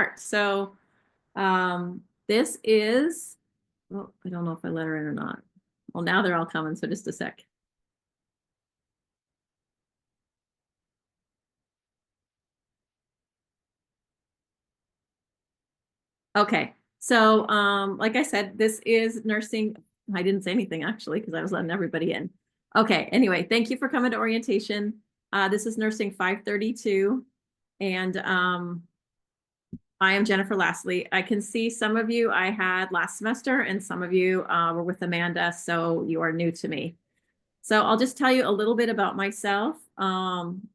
start. So this is, oh, I don't know if I let her in or not. Well, now they're all coming, so just a sec. Okay, so like I said, this is nursing. I didn't say anything actually because I was letting everybody in. Okay, anyway, thank you for coming to orientation. This is nursing 532, and I am Jennifer Lastly. I can see some of you I had last semester, and some of you were with Amanda, so you are new to me. So I'll just tell you a little bit about myself.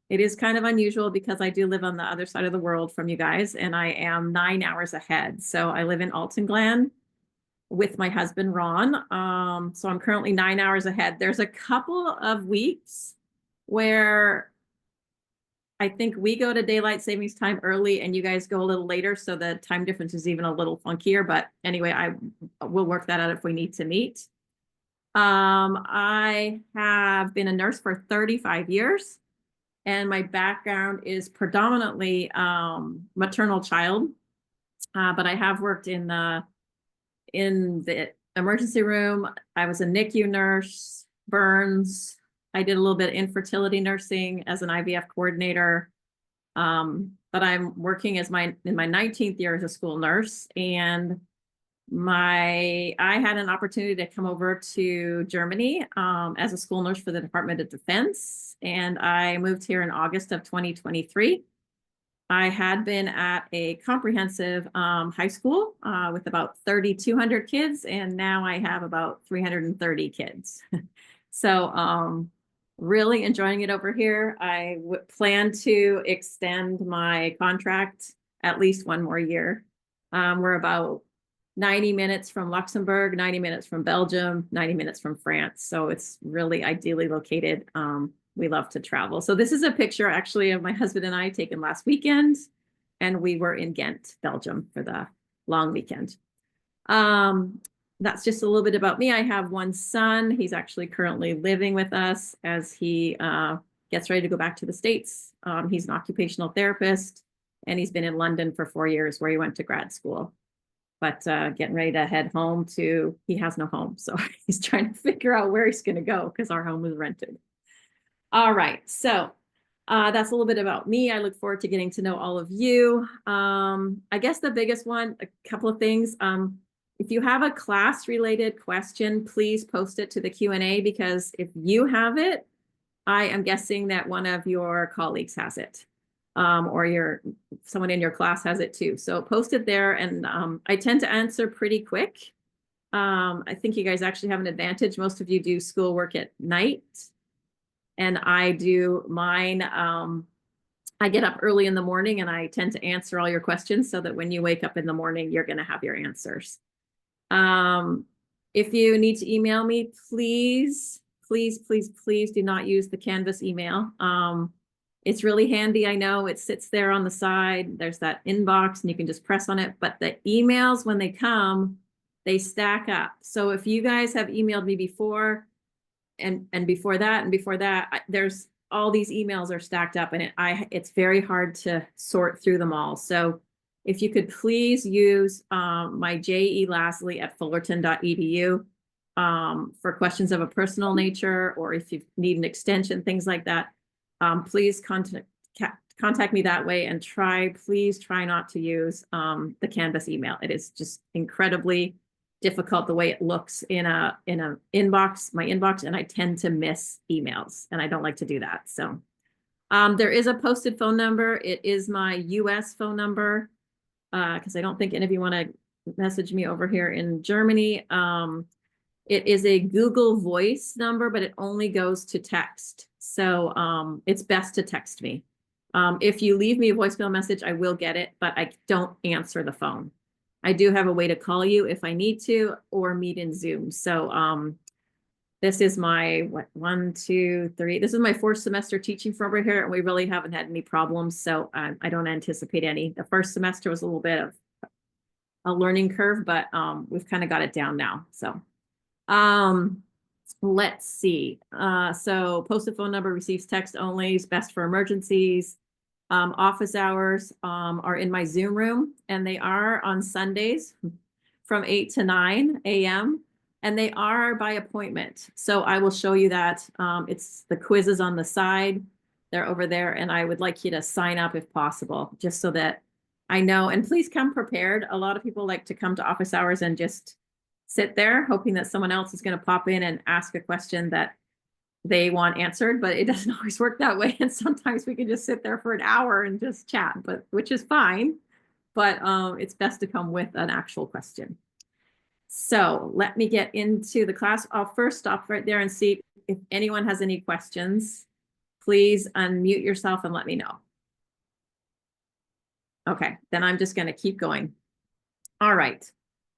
It is kind of unusual because I do live on the other side of the world from you guys, and I am 9 hours ahead. So I live in Alton Glen with my husband, Ron. So I'm currently 9 hours ahead. There's a couple of weeks where I think we go to daylight savings time early and you guys go a little later. So the time difference is even a little funkier. But anyway, I will work that out if we need to meet. I have been a nurse for 35 years, and my background is predominantly maternal child, but I have worked in the emergency room. I was a NICU nurse, burns. I did a little bit of infertility nursing as an IVF coordinator, but I'm working in my 19th year as a school nurse, and I had an opportunity to come over to Germany as a school nurse for the Department of Defense, and I moved here in August of 2023. I had been at a comprehensive high school with about 3,200 kids, and now I have about 330 kids. So really enjoying it over here. I plan to extend my contract at least one more year. We're about 90 minutes from Luxembourg, 90 minutes from Belgium, 90 minutes from France. So it's really ideally located. We love to travel. So this is a picture actually of my husband and I taken last weekend, and we were in Ghent, Belgium for the long weekend. That's just a little bit about me. I have one son. He's actually currently living with us as he gets ready to go back to the States. He's an occupational therapist, and he's been in London for 4 years where he went to grad school. But getting ready to head home he has no home. So he's trying to figure out where he's going to go because our home is rented. All right. So that's a little bit about me. I look forward to getting to know all of you. I guess the biggest one, a couple of things. If you have a class related question, please post it to the Q&A, because if you have it, I am guessing that one of your colleagues has it. Or someone in your class has it too. So post it there, and I tend to answer pretty quick. I think you guys actually have an advantage. Most of you do schoolwork at night, and I do mine. I get up early in the morning, and I tend to answer all your questions so that when you wake up in the morning, you're going to have your answers. If you need to email me, please, please, please, please do not use the Canvas email. It's really handy. I know it sits there on the side. There's that inbox and you can just press on it. But the emails, when they come, they stack up. So if you guys have emailed me before and before that and before that, there's all these emails are stacked up, and it's very hard to sort through them all. So if you could please use my jelastly@fullerton.edu for questions of a personal nature, or if you need an extension, things like that. Please contact me that way, and please try not to use the Canvas email. It is just incredibly difficult the way it looks in my inbox, and I tend to miss emails, and I don't like to do that. So there is a posted phone number. It is my US phone number, because I don't think any of you want to message me over here in Germany. It is a Google Voice number, but it only goes to text. So it's best to text me. If you leave me a voicemail message, I will get it, but I don't answer the phone. I do have a way to call you if I need to, or meet in Zoom. So this is my, this is my 4th semester teaching from over here, and we really haven't had any problems. So I don't anticipate any. The first semester was a little bit of a learning curve, but we've kind of got it down now. So let's see. So posted phone number receives text only, is best for emergencies. Office hours are in my Zoom room, and they are on Sundays from 8 to 9 a.m. and they are by appointment. So I will show you that. It's the quizzes on the side. They're over there, and I would like you to sign up if possible, just so that I know. And please come prepared. A lot of people like to come to office hours and just sit there hoping that someone else is going to pop in and ask a question that they want answered, but it doesn't always work that way. And sometimes we can just sit there for an hour and just chat, but which is fine. But it's best to come with an actual question. So let me get into the class. I'll first stop right there and see if anyone has any questions. Please unmute yourself and let me know. Okay, then I'm just going to keep going. All right.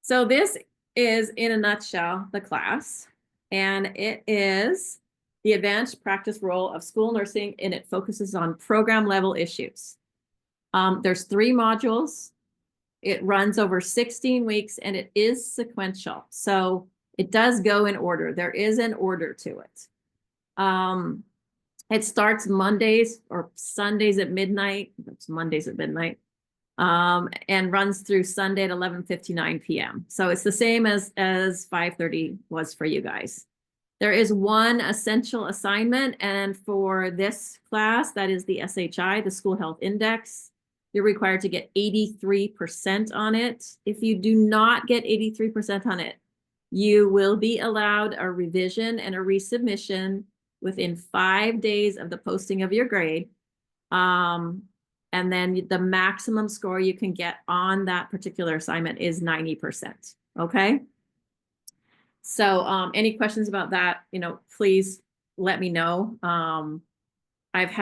So this is, in a nutshell, the class, and it is the advanced practice role of school nursing, and it focuses on program level issues. There's 3 modules. It runs over 16 weeks, and it is sequential. So it does go in order. There is an order to it. It starts Mondays or Sundays at midnight. It's Mondays at midnight. And runs through Sunday at 11:59 p.m. So it's the same as 5:30 was for you guys. There is one essential assignment, and for this class, that is the SHI, the School Health Index. You're required to get 83% on it. If you do not get 83% on it, you will be allowed a revision and a resubmission within 5 days of the posting of your grade. And then the maximum score you can get on that particular assignment is 90%. Okay. So any questions about that, please let me know. I've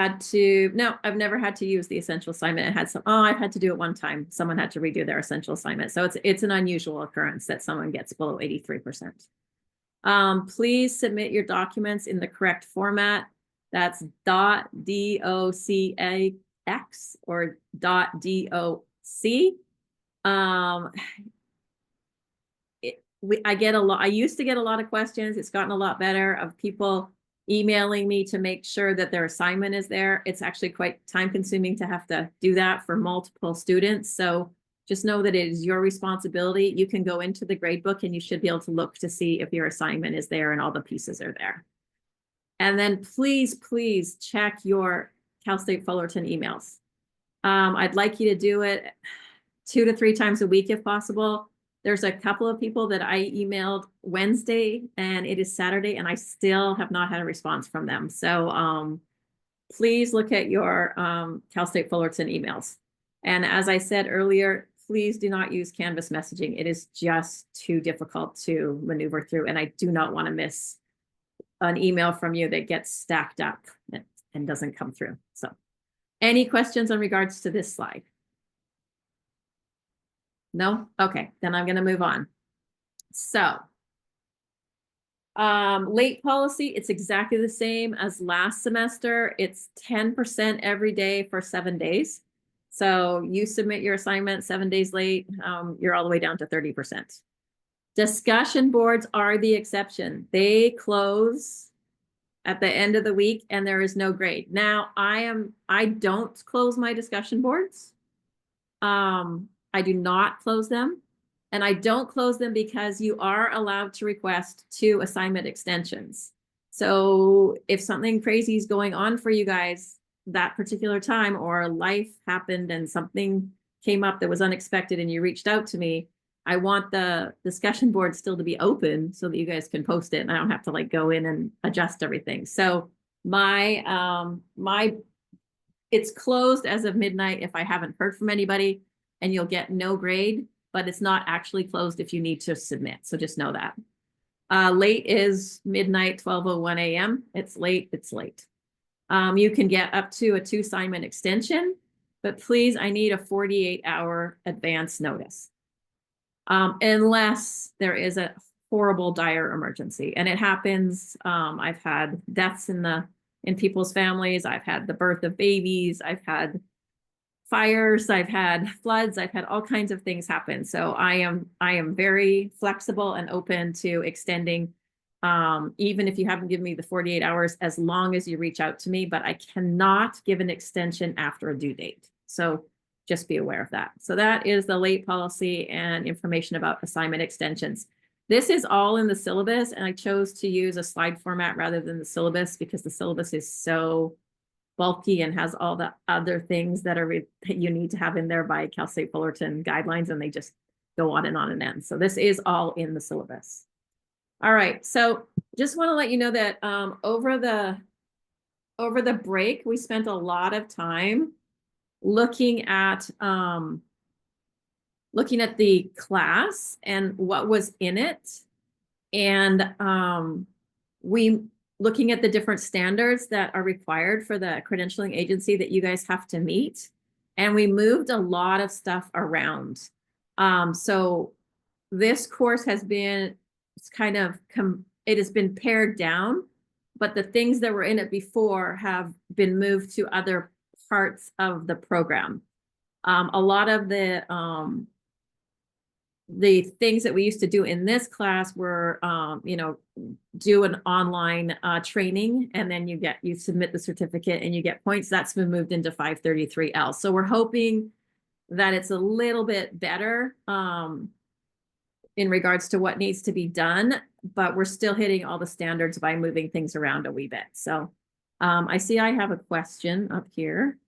never had to use the essential assignment. I've had to do it one time. Someone had to redo their essential assignment. So it's an unusual occurrence that someone gets below 83%. Please submit your documents in the correct format. That's .docx or .doc. I used to get a lot of questions. It's gotten a lot better of people emailing me to make sure that their assignment is there. It's actually quite time consuming to have to do that for multiple students. So just know that it is your responsibility. You can go into the grade book and you should be able to look to see if your assignment is there and all the pieces are there. And then please, please check your Cal State Fullerton emails. I'd like you to do it 2 to 3 times a week if possible. There's a couple of people that I emailed Wednesday and it is Saturday and I still have not had a response from them. So please look at your Cal State Fullerton emails. And as I said earlier, please do not use Canvas messaging. It is just too difficult to maneuver through. And I do not want to miss an email from you that gets stacked up and doesn't come through. So any questions in regards to this slide? No? Okay, then I'm going to move on. So late policy, it's exactly the same as last semester. It's 10% every day for 7 days. So you submit your assignment 7 days late, you're all the way down to 30%. Discussion boards are the exception. They close at the end of the week and there is no grade. Now I don't close my discussion boards. I do not close them, and I don't close them because you are allowed to request 2 assignment extensions. So if something crazy is going on for you guys that particular time, or life happened and something came up that was unexpected and you reached out to me, I want the discussion board still to be open so that you guys can post it and I don't have to like go in and adjust everything. So it's closed as of midnight if I haven't heard from anybody, and you'll get no grade, but it's not actually closed if you need to submit. So just know that. Late is midnight, 12:01 a.m. It's late, it's late. You can get up to a 2 assignment extension, but please, I need a 48-hour advance notice. Unless there is a horrible dire emergency, and it happens. I've had deaths in people's families. I've had the birth of babies. I've had fires, I've had floods, I've had all kinds of things happen. So I am very flexible and open to extending even if you haven't given me the 48 hours, as long as you reach out to me, but I cannot give an extension after a due date. So just be aware of that. So that is the late policy and information about assignment extensions. This is all in the syllabus, and I chose to use a slide format rather than the syllabus because the syllabus is so bulky and has all the other things that you need to have in there by Cal State Fullerton guidelines, and they just go on and on and on. So this is all in the syllabus. All right, so just want to let you know that over the break, we spent a lot of time looking at the class and what was in it, and we looking at the different standards that are required for the credentialing agency that you guys have to meet, and we moved a lot of stuff around. So this course has been it has been pared down, but the things that were in it before have been moved to other parts of the program. A lot of the things that we used to do in this class were, do an online training, and then you submit the certificate and you get points. That's been moved into 533L. So we're hoping that it's a little bit better in regards to what needs to be done, but we're still hitting all the standards by moving things around a wee bit. So I see I have a question up here.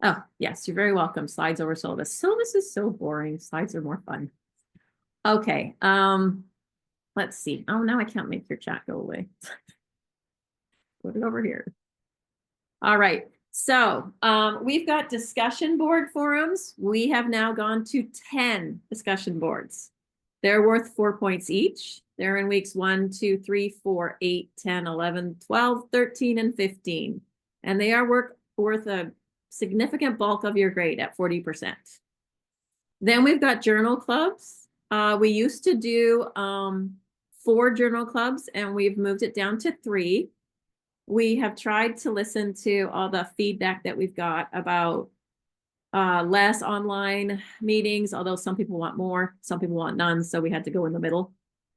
Oh, yes, you're very welcome. Slides over syllabus. Syllabus is so boring. Slides are more fun. Okay. Let's see. Oh, now I can't make your chat go away. Put it over here. All right. So we've got discussion board forums. We have now gone to 10 discussion boards. They're worth 4 points each. They're in weeks 1, 2, 3, 4, 8, 10, 11, 12, 13, and 15. And they are worth a significant bulk of your grade at 40%. Then we've got journal clubs. We used to do 4 journal clubs, and we've moved it down to 3. We have tried to listen to all the feedback that we've got about less online meetings, although some people want more, some people want none, so we had to go in the middle.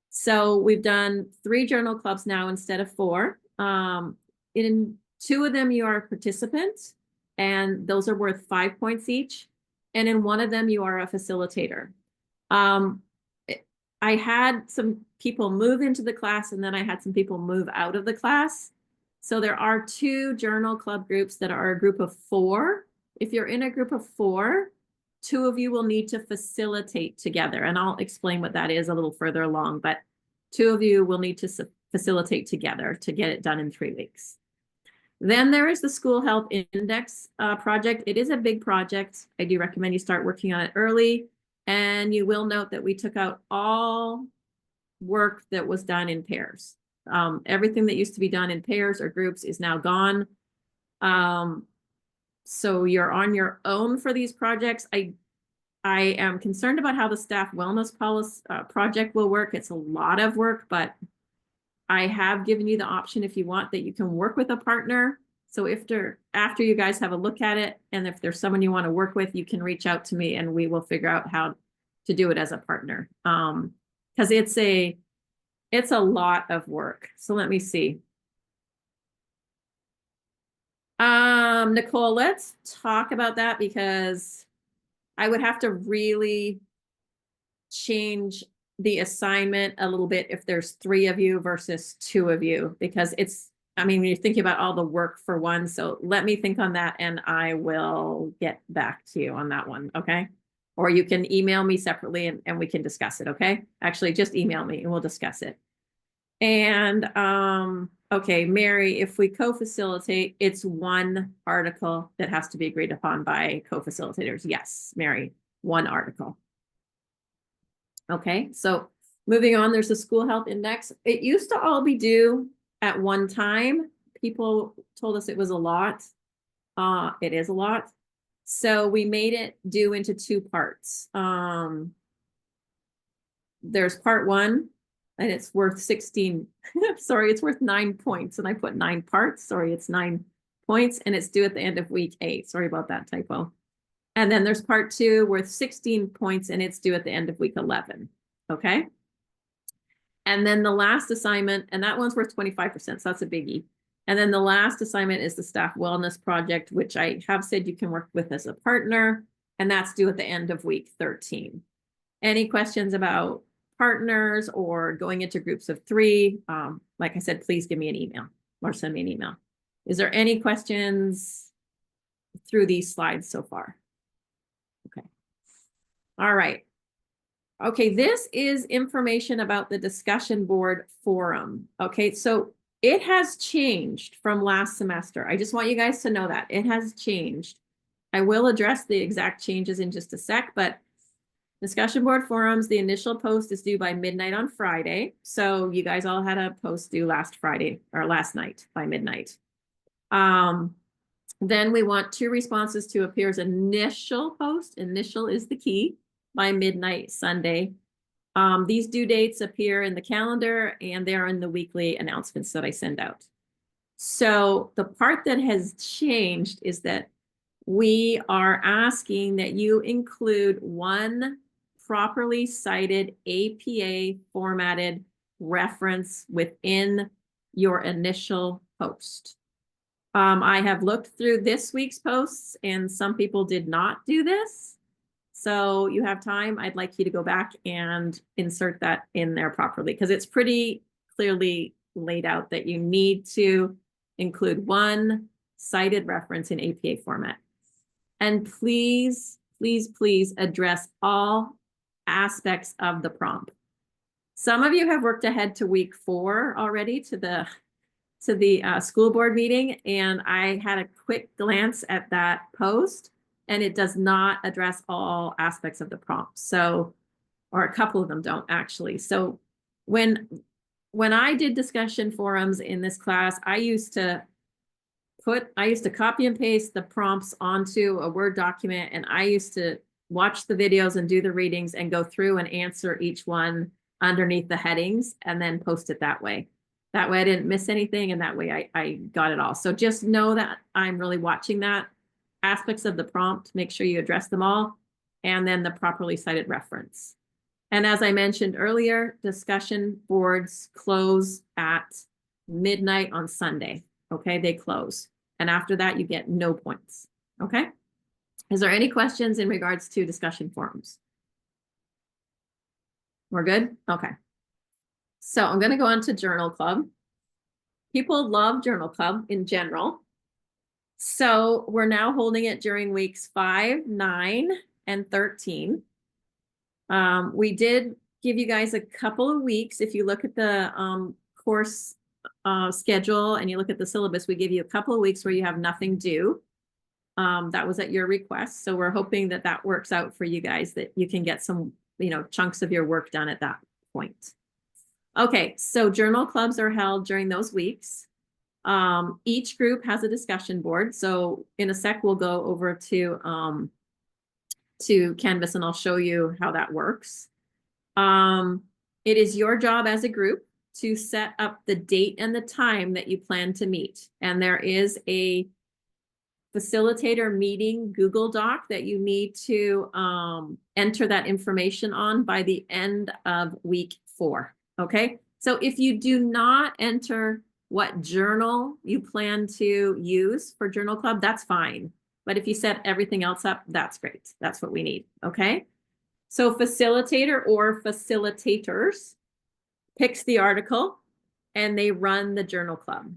So we've done 3 journal clubs now instead of 4. In 2 of them, you are a participant, and those are worth 5 points each. And in 1 of them, you are a facilitator. I had some people move into the class, and then I had some people move out of the class. So there are 2 journal club groups that are a group of 4. If you're in a group of 4, 2 of you will need to facilitate together. And I'll explain what that is a little further along, but 2 of you will need to facilitate together to get it done in 3 weeks. Then there is the School Health Index project. It is a big project. I do recommend you start working on it early. And you will note that we took out all work that was done in pairs. Everything that used to be done in pairs or groups is now gone. So you're on your own for these projects. I am concerned about how the staff wellness policy project will work. It's a lot of work, but I have given you the option, if you want, that you can work with a partner. So after you guys have a look at it, and if there's someone you want to work with, you can reach out to me and we will figure out how to do it as a partner. Because it's a lot of work. So let me see. Nicole, let's talk about that, because I would have to really change the assignment a little bit if there's 3 of you versus 2 of you, because when you're thinking about all the work for one. So let me think on that, and I will get back to you on that one. Okay. Or you can email me separately and we can discuss it. Okay. Actually, just email me and we'll discuss it. And, okay, Mary, if we co-facilitate, it's 1 article that has to be agreed upon by co-facilitators. Yes, Mary, 1 article. Okay, so moving on, there's the School Health Index. It used to all be due at one time. People told us it was a lot. It is a lot. So we made it due into 2 parts. There's part 1, and it's worth 16. Sorry, it's worth 9 points. And I put 9 parts. Sorry, it's 9 points, and it's due at the end of week 8. Sorry about that typo. And then there's part 2 worth 16 points, and it's due at the end of week 11. Okay. And then the last assignment, and that one's worth 25%, so that's a biggie. And then the last assignment is the staff wellness project, which I have said you can work with as a partner, and that's due at the end of week 13. Any questions about partners or going into groups of 3? Like I said, please give me an email or send me an email. Is there any questions through these slides so far? Okay. All right. Okay, this is information about the discussion board forum. Okay, so it has changed from last semester. I just want you guys to know that it has changed. I will address the exact changes in just a sec, but discussion board forums, the initial post is due by midnight on Friday. So you guys all had a post due last Friday or last night by midnight. Then we want 2 responses to appear as initial post. Initial is the key, by midnight Sunday. These due dates appear in the calendar and they're in the weekly announcements that I send out. So the part that has changed is that we are asking that you include 1 properly cited APA formatted reference within your initial post. I have looked through this week's posts and some people did not do this. So you have time. I'd like you to go back and insert that in there properly because it's pretty clearly laid out that you need to include 1 cited reference in APA format. And please, please, please address all aspects of the prompt. Some of you have worked ahead to week 4 already to the school board meeting, and I had a quick glance at that post, and it does not address all aspects of the prompt. So, or a couple of them don't actually. So when I did discussion forums in this class, I used to copy and paste the prompts onto a Word document, and I used to watch the videos and do the readings and go through and answer each one underneath the headings and then post it that way. That way I didn't miss anything, and that way I got it all. So just know that I'm really watching that aspects of the prompt, make sure you address them all, and then the properly cited reference. And as I mentioned earlier, discussion boards close at midnight on Sunday. Okay, they close. And after that, you get no points. Okay. Is there any questions in regards to discussion forums? We're good? Okay. So I'm going to go on to Journal Club. People love Journal Club in general. So we're now holding it during weeks 5, 9, and 13. We did give you guys a couple of weeks. If you look at the course schedule and you look at the syllabus, we give you a couple of weeks where you have nothing due. That was at your request. So we're hoping that that works out for you guys, that you can get some, chunks of your work done at that point. Okay, so journal clubs are held during those weeks. Each group has a discussion board. So in a sec, we'll go over to Canvas and I'll show you how that works. It is your job as a group to set up the date and the time that you plan to meet. And there is a facilitator meeting Google Doc that you need to enter that information on by the end of week 4. Okay, so if you do not enter what journal you plan to use for Journal Club, that's fine. But if you set everything else up, that's great. That's what we need. Okay, so facilitator or facilitators picks the article and they run the Journal Club.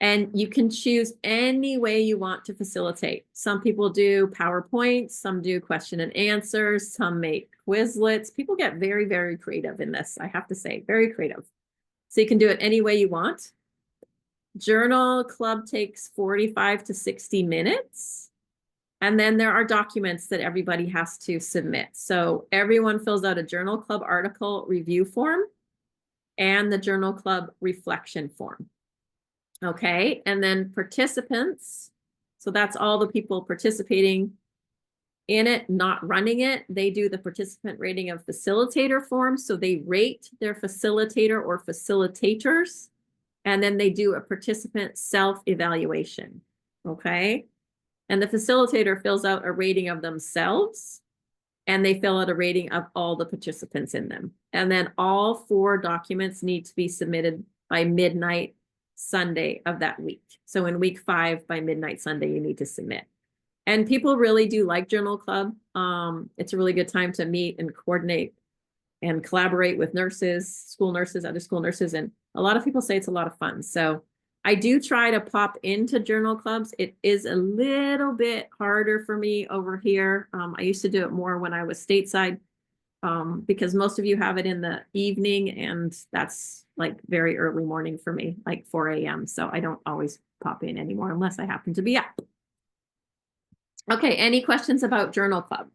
And you can choose any way you want to facilitate. Some people do PowerPoints, some do question and answers, some make Quizlets. People get very, very creative in this, I have to say, very creative. So you can do it any way you want. Journal Club takes 45 to 60 minutes. And then there are documents that everybody has to submit. So everyone fills out a Journal Club article review form and the Journal Club reflection form. Okay, and then participants, so that's all the people participating in it, not running it. They do the participant rating of facilitator form. So they rate their facilitator or facilitators, and then they do a participant self-evaluation. Okay, and the facilitator fills out a rating of themselves, and they fill out a rating of all the participants in them. And then all 4 documents need to be submitted by midnight Sunday of that week. So in week 5 by midnight Sunday, you need to submit. And people really do like Journal Club. It's a really good time to meet and coordinate and collaborate with nurses, school nurses, other school nurses. And a lot of people say it's a lot of fun. So I do try to pop into journal clubs. It is a little bit harder for me over here. I used to do it more when I was stateside, because most of you have it in the evening, and that's like very early morning for me, like 4 a.m. So I don't always pop in anymore unless I happen to be up. Okay, any questions about journal club?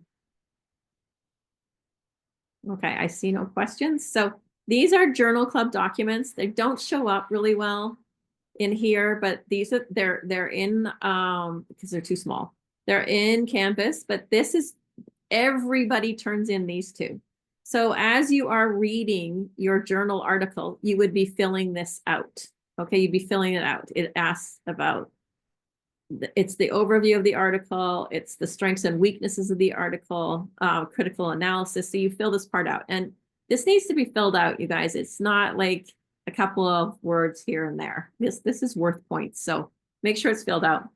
Okay, I see no questions. So these are journal club documents. They don't show up really well in here, but these are they're in because they're too small. They're in Canvas, but this is everybody turns in these 2. So as you are reading your journal article, you would be filling this out. Okay, you'd be filling it out. It asks about it's the overview of the article, it's the strengths and weaknesses of the article, critical analysis. So you fill this part out, and this needs to be filled out, you guys. It's not like a couple of words here and there. This is worth points. So make sure it's filled out.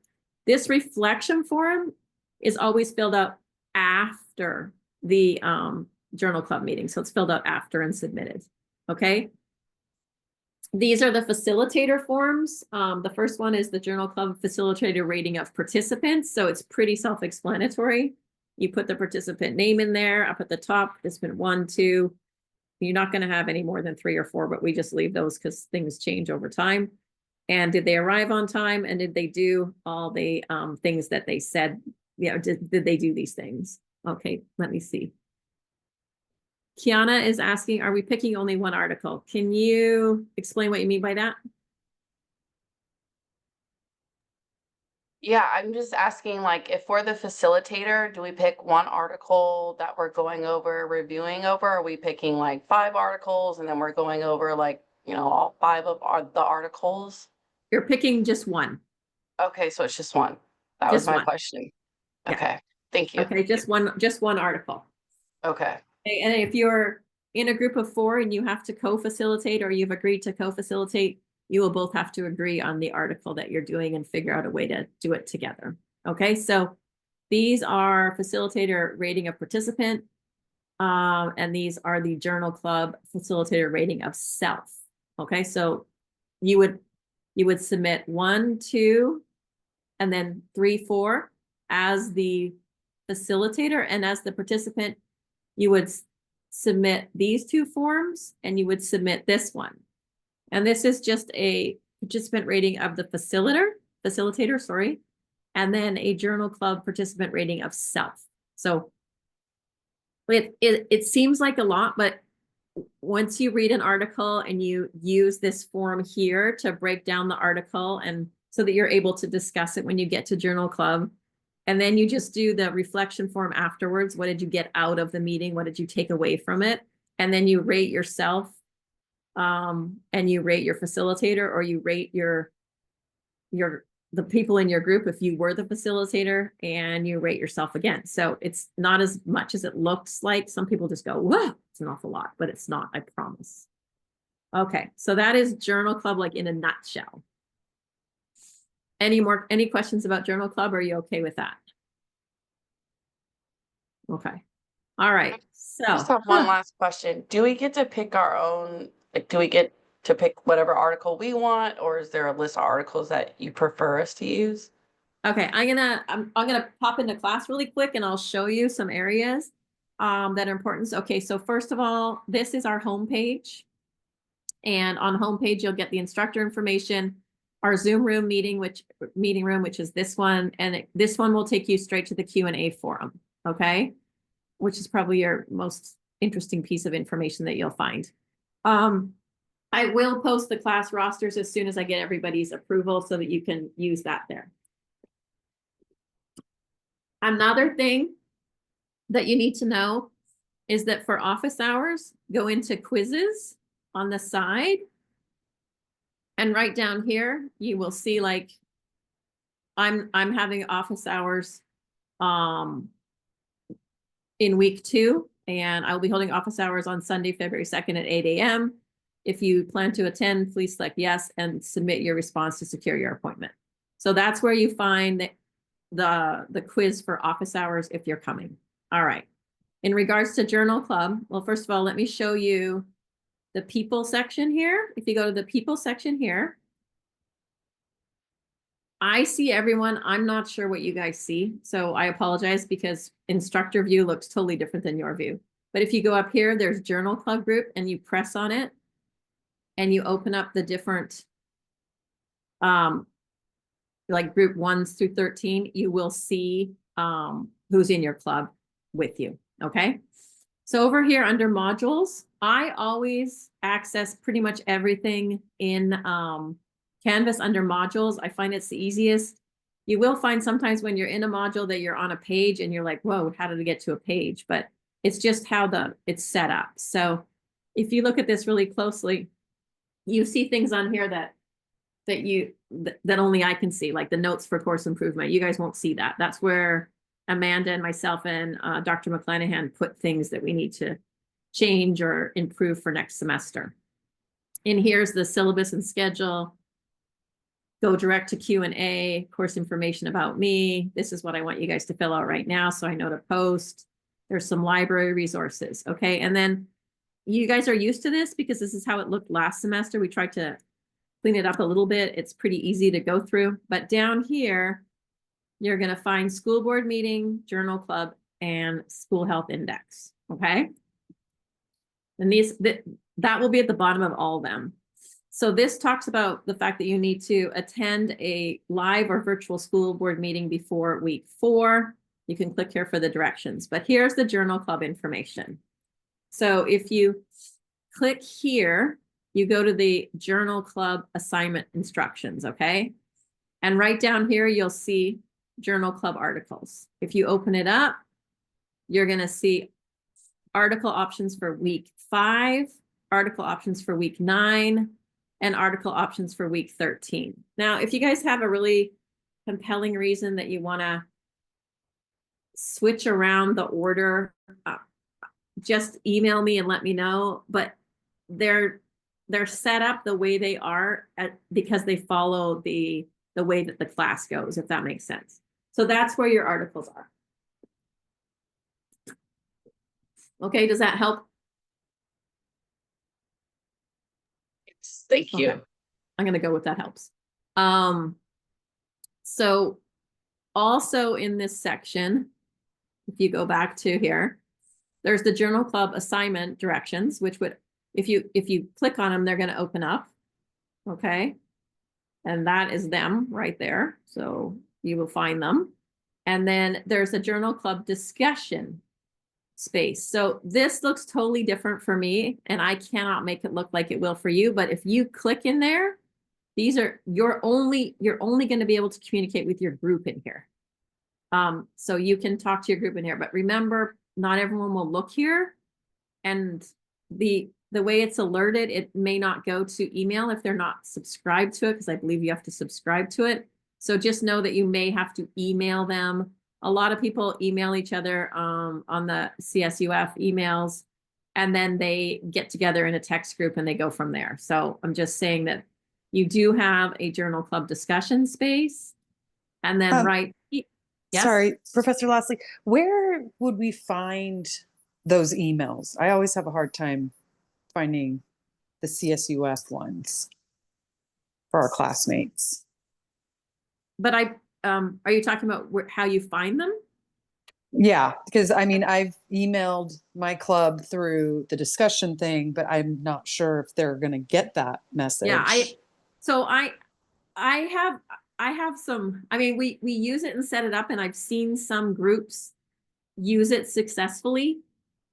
This reflection form is always filled out after the journal club meeting. So it's filled out after and submitted. Okay. These are the facilitator forms. The first one is the journal club facilitator rating of participants. So it's pretty self-explanatory. You put the participant name in there up at the top, participant 1, 2. You're not going to have any more than 3 or 4, but we just leave those because things change over time. And did they arrive on time? And did they do all the things that they said? You know, did they do these things? Okay, let me see. Kiana is asking, are we picking only one article? Can you explain what you mean by that? Yeah, I'm just asking, like, if we're the facilitator, do we pick one article that we're going over, reviewing over? Are we picking like 5 articles and then we're going over like, all 5 of the articles? You're picking just one. Okay, so it's just one. That was Just my one. question. Yeah. Okay, thank you. Okay, just one article. Okay. Okay, and if you're in a group of 4 and you have to co-facilitate, or you've agreed to co-facilitate, you will both have to agree on the article that you're doing and figure out a way to do it together. Okay, so these are facilitator rating of participant, and these are the journal club facilitator rating of self. Okay, so you would submit 1, 2, and then 3, 4 as the facilitator, and as the participant, you would submit these 2 forms, and you would submit this one. And this is just a participant rating of the facilitator, sorry, and then a journal club participant rating of self. So it seems like a lot, but once you read an article and you use this form here to break down the article, and so that you're able to discuss it when you get to journal club, and then you just do the reflection form afterwards. What did you get out of the meeting? What did you take away from it? And then you rate yourself, and you rate your facilitator, or you rate the people in your group if you were the facilitator, and you rate yourself again. So it's not as much as it looks like. Some people just go, whoa, it's an awful lot, but it's not, I promise. Okay, so that is journal club, like in a nutshell. Any questions about journal club? Or are you okay with that? Okay. All right. So I just have one last question. Do we get to pick our own, like, do we get to pick whatever article we want, or is there a list of articles that you prefer us to use? okay, I'm gonna pop into class really quick, and I'll show you some areas that are important. Okay, so first of all, this is our homepage. And on homepage, you'll get the instructor information, our Zoom room meeting room, which is this one. And this one will take you straight to the Q&A forum, okay? Which is probably your most interesting piece of information that you'll find. I will post the class rosters as soon as I get everybody's approval so that you can use that there. Another thing that you need to know is that for office hours, go into quizzes on the side. And right down here, you will see, like, I'm having office hours in week 2, and I'll be holding office hours on Sunday, February 2nd at 8 a.m. If you plan to attend, please select yes and submit your response to secure your appointment. So that's where you find the quiz for office hours if you're coming. All right. In regards to Journal Club, well, first of all, let me show you the people section here. If you go to the people section here, I see everyone. I'm not sure what you guys see. So I apologize because instructor view looks totally different than your view. But if you go up here, there's Journal Club group and you press on it and you open up the different, like group 1s through 13, you will see who's in your club with you. Okay. So over here under modules, I always access pretty much everything in Canvas under modules. I find it's the easiest. You will find sometimes when you're in a module that you're on a page and you're like, whoa, how did I get to a page? But it's just how it's set up. So if you look at this really closely, you see things on here that only I can see, like the notes for course improvement. You guys won't see that. That's where Amanda and myself and Dr. McClanahan put things that we need to change or improve for next semester. And here's the syllabus and schedule. Go direct to Q&A, course information about me. This is what I want you guys to fill out right now so I know to post. There's some library resources, okay? And then you guys are used to this because this is how it looked last semester. We tried to clean it up a little bit. It's pretty easy to go through. But down here, you're going to find school board meeting, journal club, and school health index, okay? And that will be at the bottom of all of them. So this talks about the fact that you need to attend a live or virtual school board meeting before week 4. You can click here for the directions, but here's the journal club information. So if you click here, you go to the journal club assignment instructions, okay? And right down here, you'll see journal club articles. If you open it up, you're going to see article options for week 5, article options for week 9, and article options for week 13. Now, if you guys have a really compelling reason that you want to switch around the order, just email me and let me know. But they're set up the way they are because they follow the way that the class goes, if that makes sense. So that's where your articles are. Okay, does that help? Thank you. Okay. I'm going to go with that helps. So also in this section, if you go back to here, there's the journal club assignment directions, which would, if you click on them, they're going to open up. Okay. And that is them right there. So you will find them. And then there's a journal club discussion space. So this looks totally different for me, and I cannot make it look like it will for you. But if you click in there, these are you're only going to be able to communicate with your group in here. So you can talk to your group in here. But remember, not everyone will look here, and the way it's alerted, it may not go to email if they're not subscribed to it, because I believe you have to subscribe to it. So just know that you may have to email them. A lot of people email each other on the CSUF emails, and then they get together in a text group and they go from there. So I'm just saying that you do have a journal club discussion space. And then yes? Sorry, Professor Lastly, where would we find those emails? I always have a hard time finding the CSUF ones for our classmates. But are you talking about how you find them? Yeah, because I mean, I've emailed my club through the discussion thing, but I'm not sure if they're going to get that message. Yeah, I have some, I mean, we use it and set it up, and I've seen some groups use it successfully.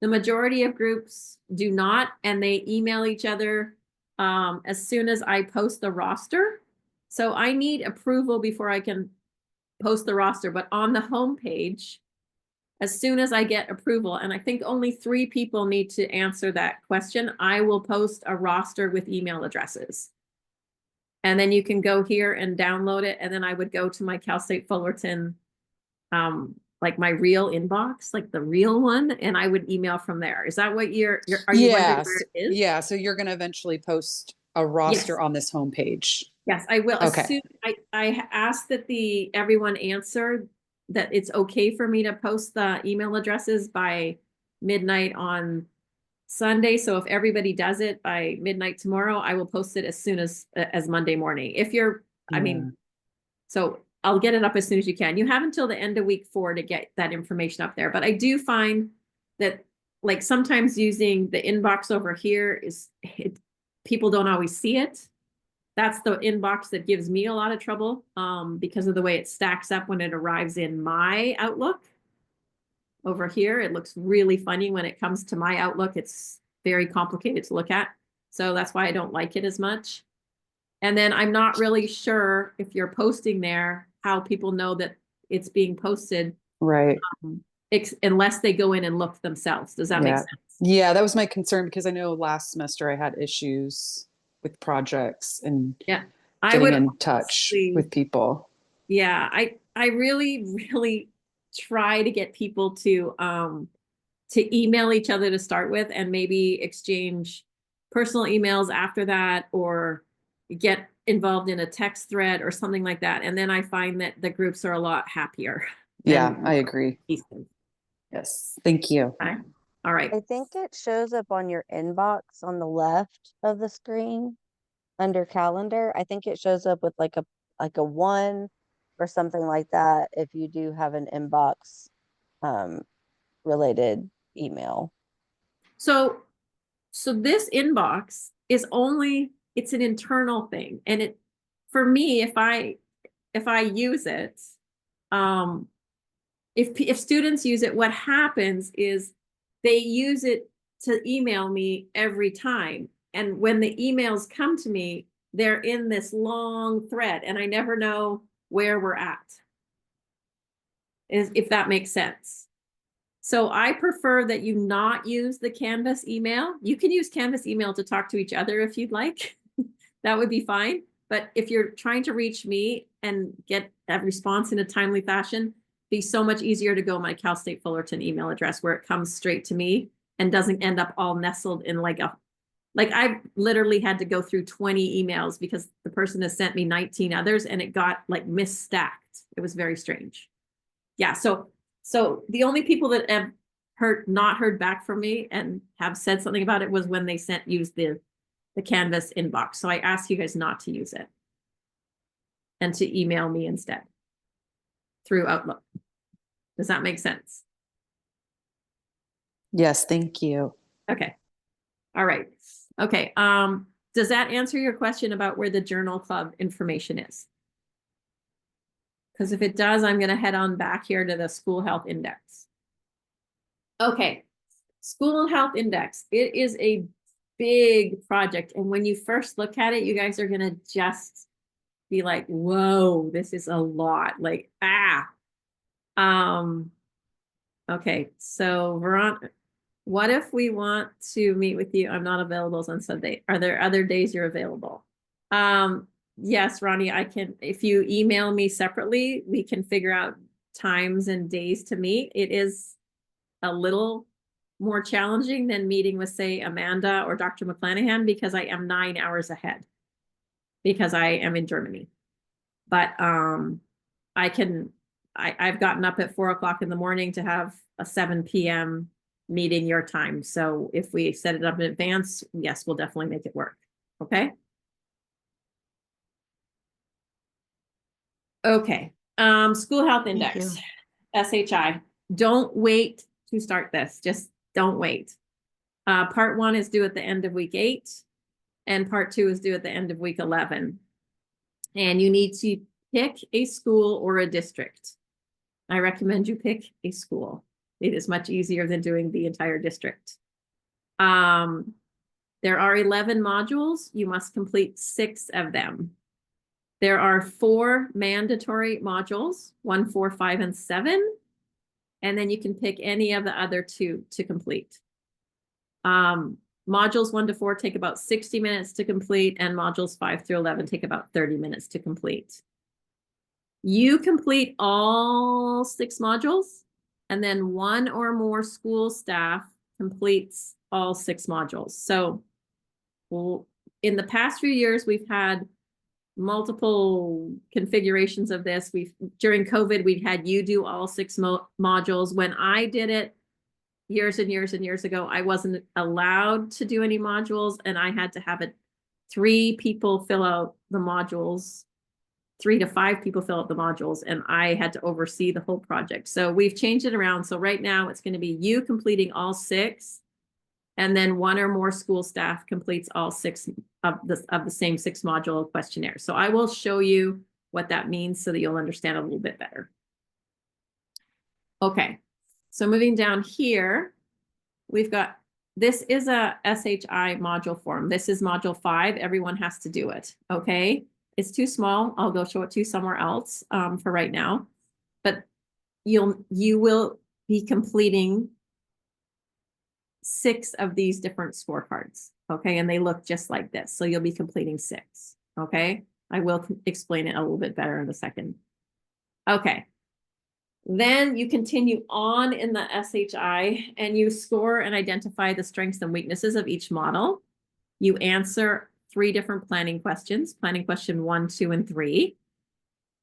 The majority of groups do not, and they email each other as soon as I post the roster. So I need approval before I can post the roster, but on the home page, as soon as I get approval, and I think only 3 people need to answer that question, I will post a roster with email addresses. And then you can go here and download it. And then I would go to my Cal State Fullerton like my real inbox, like the real one, and I would email from there. Is that what are you wondering Yes. where it is? Yeah. So you're going to eventually post a roster Yes. on this homepage. Yes, I will. As Okay. soon, I asked that everyone answer that it's okay for me to post the email addresses by midnight on Sunday. So if everybody does it by midnight tomorrow, I will post it as soon as Monday morning. If you're, I mean, so I'll get it up as soon as you can. You have until the end of week 4 to get that information up there. But I do find that like sometimes using the inbox over here people don't always see it. That's the inbox that gives me a lot of trouble because of the way it stacks up when it arrives in my Outlook. Over here, it looks really funny when it comes to my Outlook. It's very complicated to look at. So that's why I don't like it as much. And then I'm not really sure if you're posting there, how people know that it's being posted. Right. Unless they go in and look themselves. Does that make sense? Yeah, that was my concern because I know last semester I had issues with projects and I would getting in touch with people. Yeah, I really, really try to get people to email each other to start with and maybe exchange personal emails after that or get involved in a text thread or something like that. And then I find that the groups are a lot happier. Yeah, I agree. Decent. Yes, thank you. Okay. All right. I think it shows up on your inbox on the left of the screen under calendar. I think it shows up with like a 1 or something like that if you do have an inbox related email. So this inbox is it's an internal thing. And for me, if I use it, if students use it, what happens is they use it to email me every time. And when the emails come to me, they're in this long thread and I never know where we're at. If that makes sense. So I prefer that you not use the Canvas email. You can use Canvas email to talk to each other if you'd like. That would be fine. But if you're trying to reach me and get a response in a timely fashion, it'd be so much easier to go my Cal State Fullerton email address where it comes straight to me and doesn't end up all nestled in like I've literally had to go through 20 emails because the person has sent me 19 others and it got like misstacked. It was very strange. Yeah, so the only people that have not heard back from me and have said something about it was when they used the Canvas inbox. So I ask you guys not to use it and to email me instead through Outlook. Does that make sense? Yes, thank you. Okay. All right. Okay. Does that answer your question about where the journal club information is? Because if it does, I'm going to head on back here to the school health index. Okay. School health index. It is a big project. And when you first look at it, you guys are going to just be like, whoa, this is a lot. Like, okay. So Veronica, what if we want to meet with you? I'm not available on Sunday. Are there other days you're available? Yes, Ronnie, I can, if you email me separately, we can figure out times and days to meet. It is a little more challenging than meeting with, say, Amanda or Dr. McClanahan because I am 9 hours ahead because I am in Germany. But I've gotten up at 4 o'clock in the morning to have a 7 p.m. meeting your time. So if we set it up in advance, yes, we'll definitely make it work. Okay. Okay. School health index, SHI. Don't wait to start this. Just don't wait. Part 1 is due at the end of week 8 and part 2 is due at the end of week 11. And you need to pick a school or a district. I recommend you pick a school. It is much easier than doing the entire district. There are 11 modules. You must complete 6 of them. There are 4 mandatory modules, 1, 4, 5, and 7. And then you can pick any of the other 2 to complete. Modules 1 to 4 take about 60 minutes to complete, and modules 5 through 11 take about 30 minutes to complete. You complete all 6 modules, and then one or more school staff completes all 6 modules. So well, in the past few years, we've had multiple configurations of this. During COVID, we've had you do all 6 modules. When I did it years and years and years ago, I wasn't allowed to do any modules, and I had to have 3 people fill out the modules, 3 to 5 people fill out the modules, and I had to oversee the whole project. So we've changed it around. So right now it's going to be you completing all 6, and then one or more school staff completes all 6 of the same 6 module questionnaire. So I will show you what that means so that you'll understand a little bit better. Okay, so moving down here, we've got, this is a SHI module form. This is module 5. Everyone has to do it. Okay, it's too small. I'll go show it to you somewhere else for right now. But you will be completing 6 of these different scorecards. Okay, and they look just like this. So you'll be completing 6. Okay, I will explain it a little bit better in a second. Okay. Then you continue on in the SHI and you score and identify the strengths and weaknesses of each model. You answer 3 different planning questions, planning question 1, 2, and 3.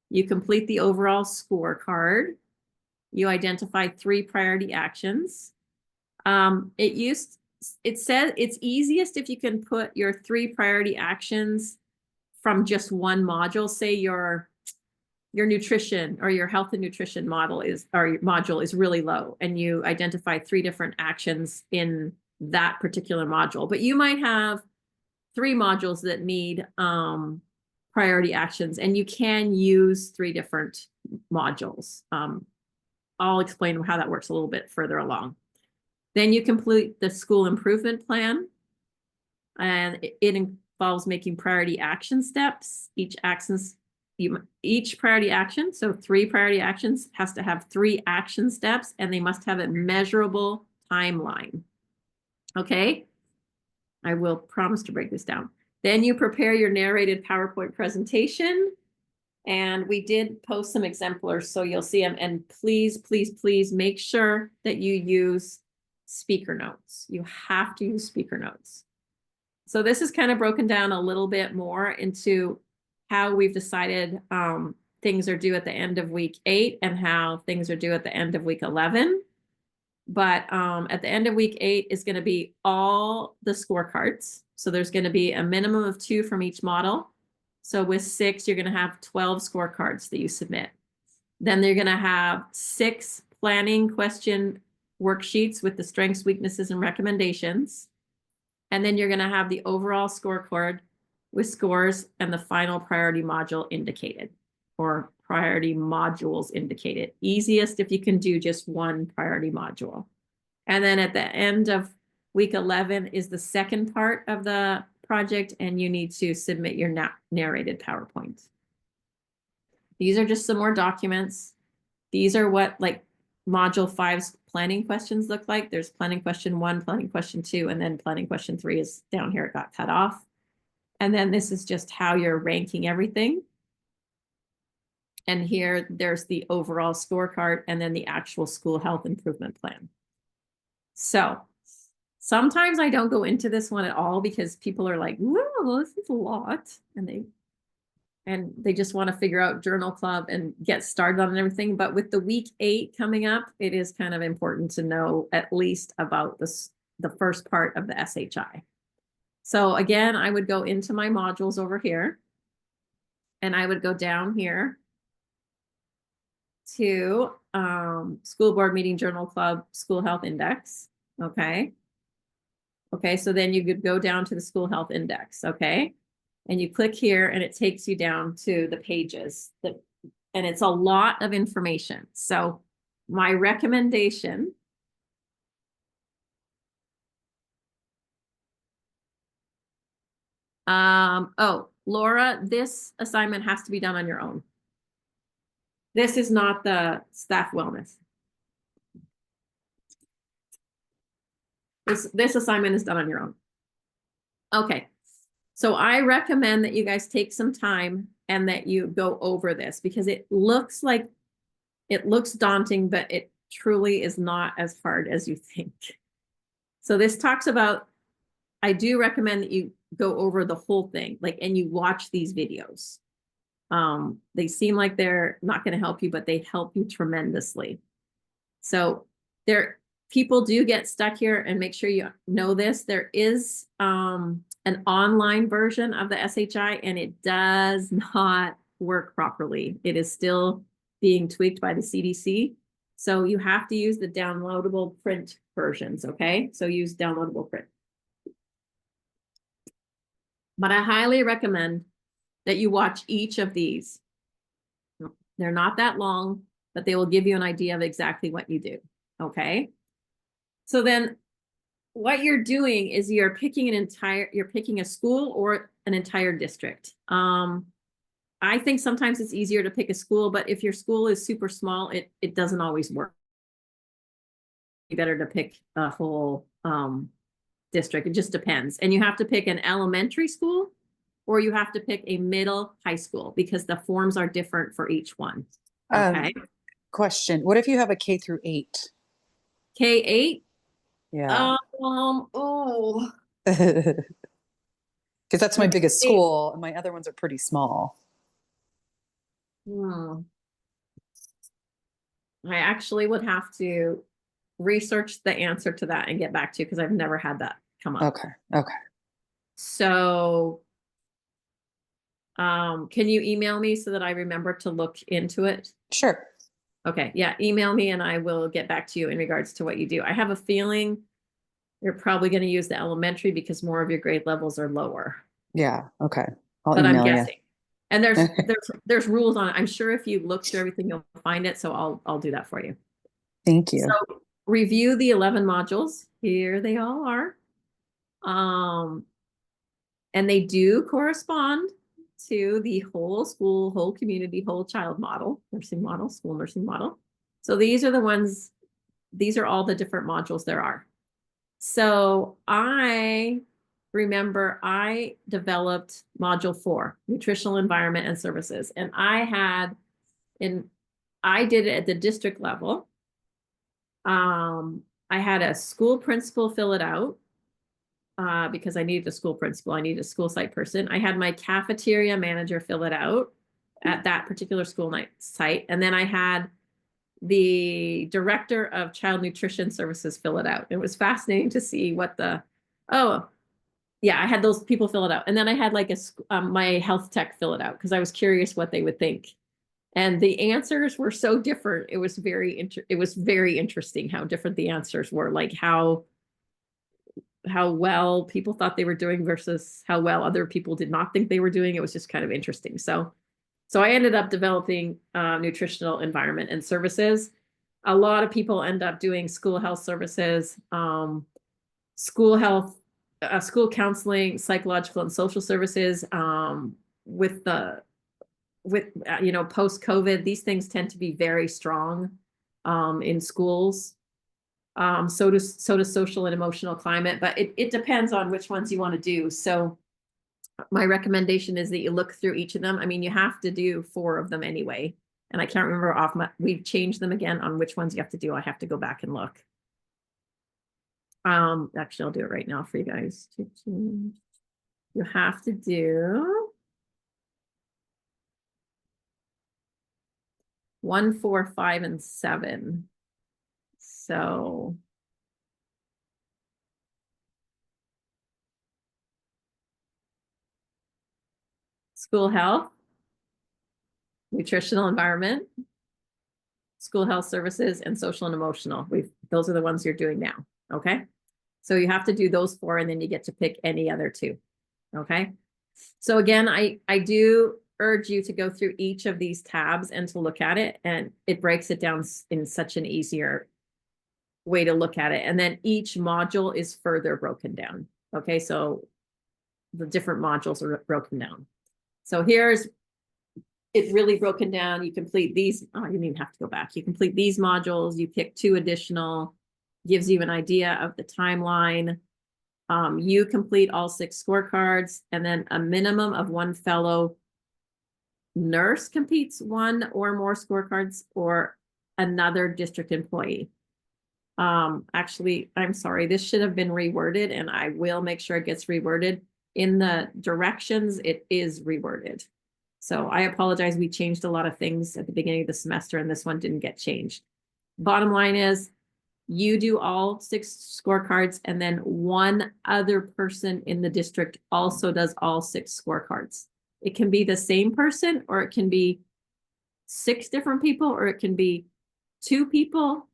You complete the overall scorecard. You identify 3 priority actions. It says it's easiest if you can put your 3 priority actions from just one module. Say your nutrition or your health and nutrition module is really low, and you identify 3 different actions in that particular module. But you might have 3 modules that need priority actions, and you can use 3 different modules. I'll explain how that works a little bit further along. Then you complete the school improvement plan, and it involves making priority action steps. Each priority action, so 3 priority actions, has to have 3 action steps, and they must have a measurable timeline. Okay, I will promise to break this down. Then you prepare your narrated PowerPoint presentation, and we did post some exemplars, so you'll see them. And please, please, please make sure that you use speaker notes. You have to use speaker notes. So this is kind of broken down a little bit more into how we've decided things are due at the end of week 8 and how things are due at the end of week 11. But at the end of week 8 is going to be all the scorecards. So there's going to be a minimum of 2 from each model. So with 6, you're going to have 12 scorecards that you submit. Then they're going to have 6 planning question worksheets with the strengths, weaknesses, and recommendations. And then you're going to have the overall scorecard with scores and the final priority module indicated, or priority modules indicated. Easiest if you can do just 1 priority module. And then at the end of week 11 is the second part of the project, and you need to submit your narrated PowerPoint. These are just some more documents. These are what like module 5's planning questions look like. There's planning question 1, planning question 2, and then planning question 3 is down here. It got cut off. And then this is just how you're ranking everything. And here there's the overall scorecard and then the actual school health improvement plan. So sometimes I don't go into this one at all because people are like, whoa, this is a lot. And they just want to figure out journal club and get started on everything. But with the week 8 coming up, it is kind of important to know at least about the first part of the SHI. So again, I would go into my modules over here, and I would go down here to school board meeting journal club school health index. Okay. Okay, so then you could go down to the school health index. Okay. And you click here and it takes you down to the pages and it's a lot of information. So my recommendation oh, Laura, this assignment has to be done on your own. This is not the staff wellness. This assignment is done on your own. Okay. So I recommend that you guys take some time and that you go over this because it looks daunting, but it truly is not as hard as you think. So this talks about, I do recommend that you go over the whole thing, like, and you watch these videos. They seem like they're not going to help you, but they help you tremendously. So people do get stuck here, and make sure you know this. There is an online version of the SHI, and it does not work properly. It is still being tweaked by the CDC. So you have to use the downloadable print versions, okay? So use downloadable print. But I highly recommend that you watch each of these. They're not that long, but they will give you an idea of exactly what you do, okay? So then what you're doing is you're picking a school or an entire district. I think sometimes it's easier to pick a school, but if your school is super small, it doesn't always work. It's better to pick a whole district. It just depends. And you have to pick an elementary school, or you have to pick a middle high school, because the forms are different for each one. Okay. Question. What if you have a K through 8? K-8? Yeah. Oh. Because that's my biggest school, and my other ones are pretty small. I actually would have to research the answer to that and get back to you, because I've never had that come up. Okay. Okay. So can you email me so that I remember to look into it? Sure. Okay. Yeah. Email me and I will get back to you in regards to what you do. I have a feeling you're probably going to use the elementary because more of your grade levels are lower. Yeah. Okay. I'll But I'm email you. guessing. And there's rules on it. I'm sure if you look through everything, you'll find it. So I'll do that for you. Thank you. So review the 11 modules. Here they all are. And they do correspond to the whole school, whole community, whole child model, nursing model, school nursing model. So these are the ones, these are all the different modules there are. So I remember I developed module 4, nutritional environment and services. And I did it at the district level. I had a school principal fill it out because I needed a school principal. I needed a school site person. I had my cafeteria manager fill it out at that particular school site. And then I had the director of child nutrition services fill it out. It was fascinating to see what I had those people fill it out. And then I had like my health tech fill it out because I was curious what they would think. And the answers were so different. It was very interesting how different the answers were, like how well people thought they were doing versus how well other people did not think they were doing. It was just kind of interesting. So I ended up developing nutritional environment and services. A lot of people end up doing school health services, school health, school counseling, psychological and social services. With post-COVID, these things tend to be very strong in schools. So does social and emotional climate, but it depends on which ones you want to do. So my recommendation is that you look through each of them. I mean, you have to do 4 of them anyway. And I can't remember we've changed them again on which ones you have to do. I have to go back and look. Actually, I'll do it right now for you guys. You have to do 1, 4, 5, and 7. So school health, nutritional environment, school health services, and social and emotional. Those are the ones you're doing now. Okay. So you have to do those 4, and then you get to pick any other 2. Okay. So again, I do urge you to go through each of these tabs and to look at it, and it breaks it down in such an easier way to look at it. And then each module is further broken down. Okay. So the different modules are broken down. So here's it really broken down. You complete these. Oh, you don't even have to go back. You complete these modules. You pick 2 additional, gives you an idea of the timeline. You complete all 6 scorecards, and then a minimum of 1 fellow nurse completes 1 or more scorecards, or another district employee. Actually, I'm sorry, this should have been reworded, and I will make sure it gets reworded. In the directions, it is reworded. So I apologize, we changed a lot of things at the beginning of the semester, and this one didn't get changed. Bottom line is, you do all 6 scorecards, and then one other person in the district also does all 6 scorecards. It can be the same person, or it can be 6 different people, or it can be 2 people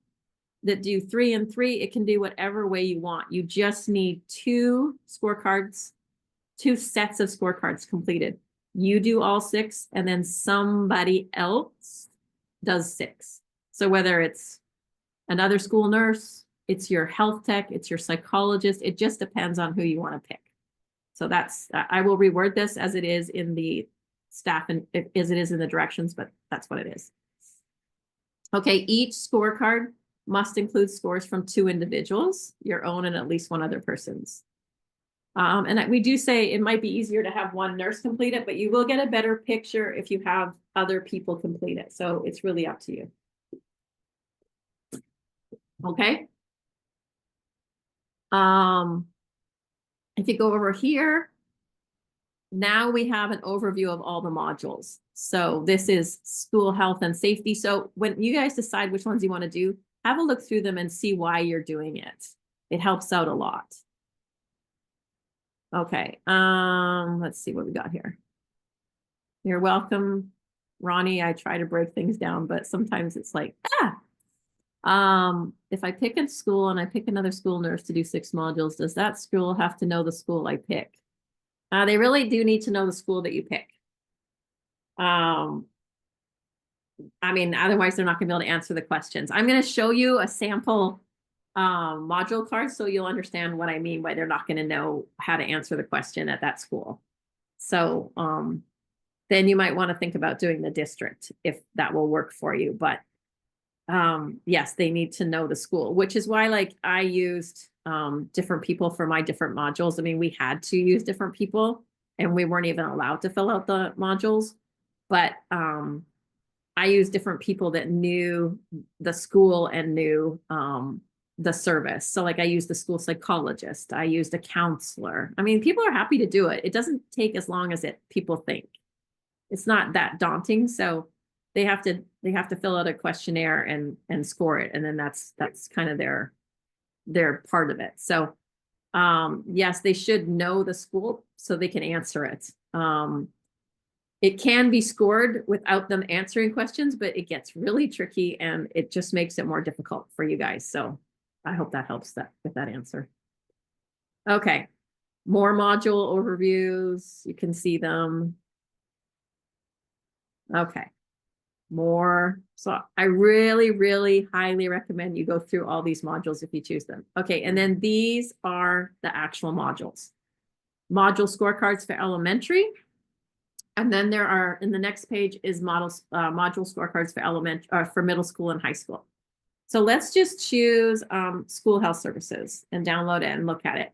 that do 3 and 3. It can do whatever way you want. You just need 2 scorecards, 2 sets of scorecards completed. You do all 6, and then somebody else does 6. So whether it's another school nurse, it's your health tech, it's your psychologist, it just depends on who you want to pick. So that's, I will reword this as it is in the staff and as it is in the directions, but that's what it is. Okay, each scorecard must include scores from 2 individuals, your own and at least 1 other person's. And we do say it might be easier to have 1 nurse complete it, but you will get a better picture if you have other people complete it. So it's really up to you. Okay. If you go over here, now we have an overview of all the modules. So this is school health and safety. So when you guys decide which ones you want to do, have a look through them and see why you're doing it. It helps out a lot. Okay, let's see what we got here. You're welcome, Ronnie. I try to break things down, but sometimes it's like, if I pick a school and I pick another school nurse to do 6 modules, does that school have to know the school I pick? They really do need to know the school that you pick. I mean, otherwise they're not gonna be able to answer the questions. I'm gonna show you a sample module card so you'll understand what I mean by they're not going to know how to answer the question at that school. So then you might want to think about doing the district if that will work for you. But yes, they need to know the school, which is why like I used different people for my different modules. I mean, we had to use different people and we weren't even allowed to fill out the modules. But I used different people that knew the school and knew the service. So like I used the school psychologist, I used a counselor. I mean, people are happy to do it. It doesn't take as long as people think. It's not that daunting. So they have to fill out a questionnaire and score it. And then that's kind of their part of it. So yes, they should know the school so they can answer it. It can be scored without them answering questions, but it gets really tricky and it just makes it more difficult for you guys. So I hope that helps with that answer. Okay, more module overviews. You can see them. Okay, more. So I really, really highly recommend you go through all these modules if you choose them. Okay, and then these are the actual modules. Module scorecards for elementary. And then there are, in the next page is module scorecards for middle school and high school. So let's just choose school health services and download it and look at it.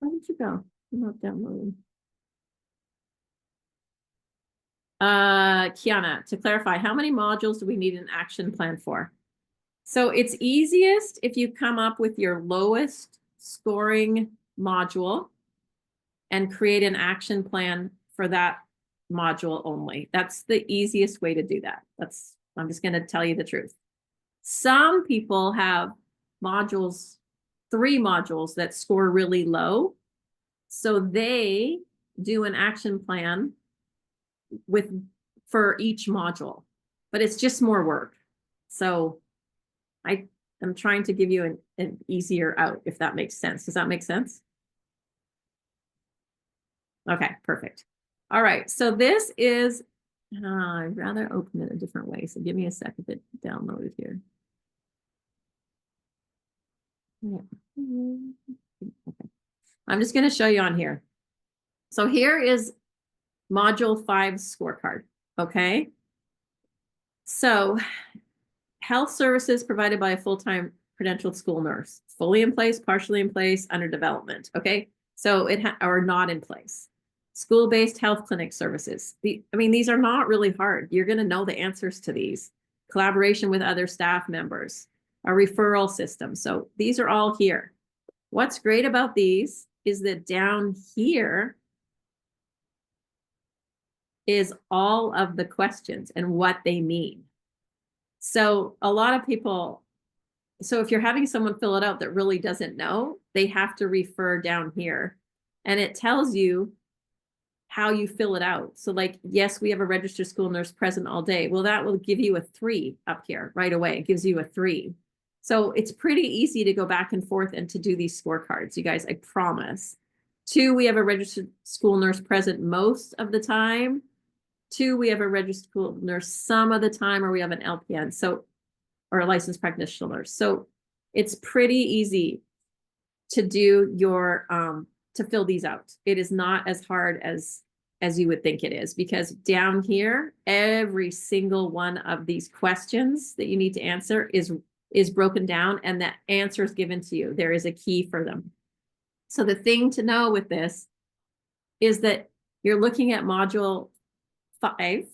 Where did you go? I'm not downloading. Kiana, to clarify, how many modules do we need an action plan for? So it's easiest if you come up with your lowest scoring module and create an action plan for that module only. That's the easiest way to do that. I'm just going to tell you the truth. Some people have modules, 3 modules that score really low. So they do an action plan for each module, but it's just more work. So I'm trying to give you an easier out, if that makes sense. Does that make sense? Okay, perfect. All right, so this is, I'd rather open it a different way. So give me a second to download it here. Yeah. Okay. I'm just going to show you on here. So here is module 5 scorecard. Okay. So health services provided by a full-time credentialed school nurse, fully in place, partially in place, under development. Okay. So or not in place. School-based health clinic services. I mean, these are not really hard. You're going to know the answers to these. Collaboration with other staff members, a referral system. So these are all here. What's great about these is that down here is all of the questions and what they mean. So a lot of people, so if you're having someone fill it out that really doesn't know, they have to refer down here. And it tells you how you fill it out. So like, yes, we have a registered school nurse present all day. Well, that will give you a 3 up here right away. It gives you a 3. So it's pretty easy to go back and forth and to do these scorecards, you guys, I promise. 2, we have a registered school nurse present most of the time. 2, we have a registered school nurse some of the time, or we have an LPN, so, or a licensed practitioner. So it's pretty easy to do your, to fill these out. It is not as hard as you would think it is, because down here, every single one of these questions that you need to answer is broken down, and that answer is given to you. There is a key for them. So the thing to know with this is that you're looking at module 5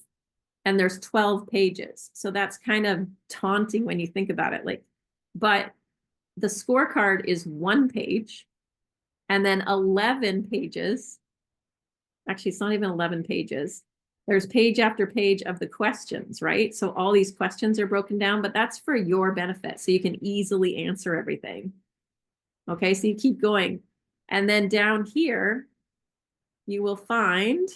and there's 12 pages. So that's kind of taunting when you think about it. Like, but the scorecard is 1 page and then 11 pages. Actually, it's not even 11 pages. There's page after page of the questions, right? So all these questions are broken down, but that's for your benefit. So you can easily answer everything. Okay, so you keep going. And then down here, you will find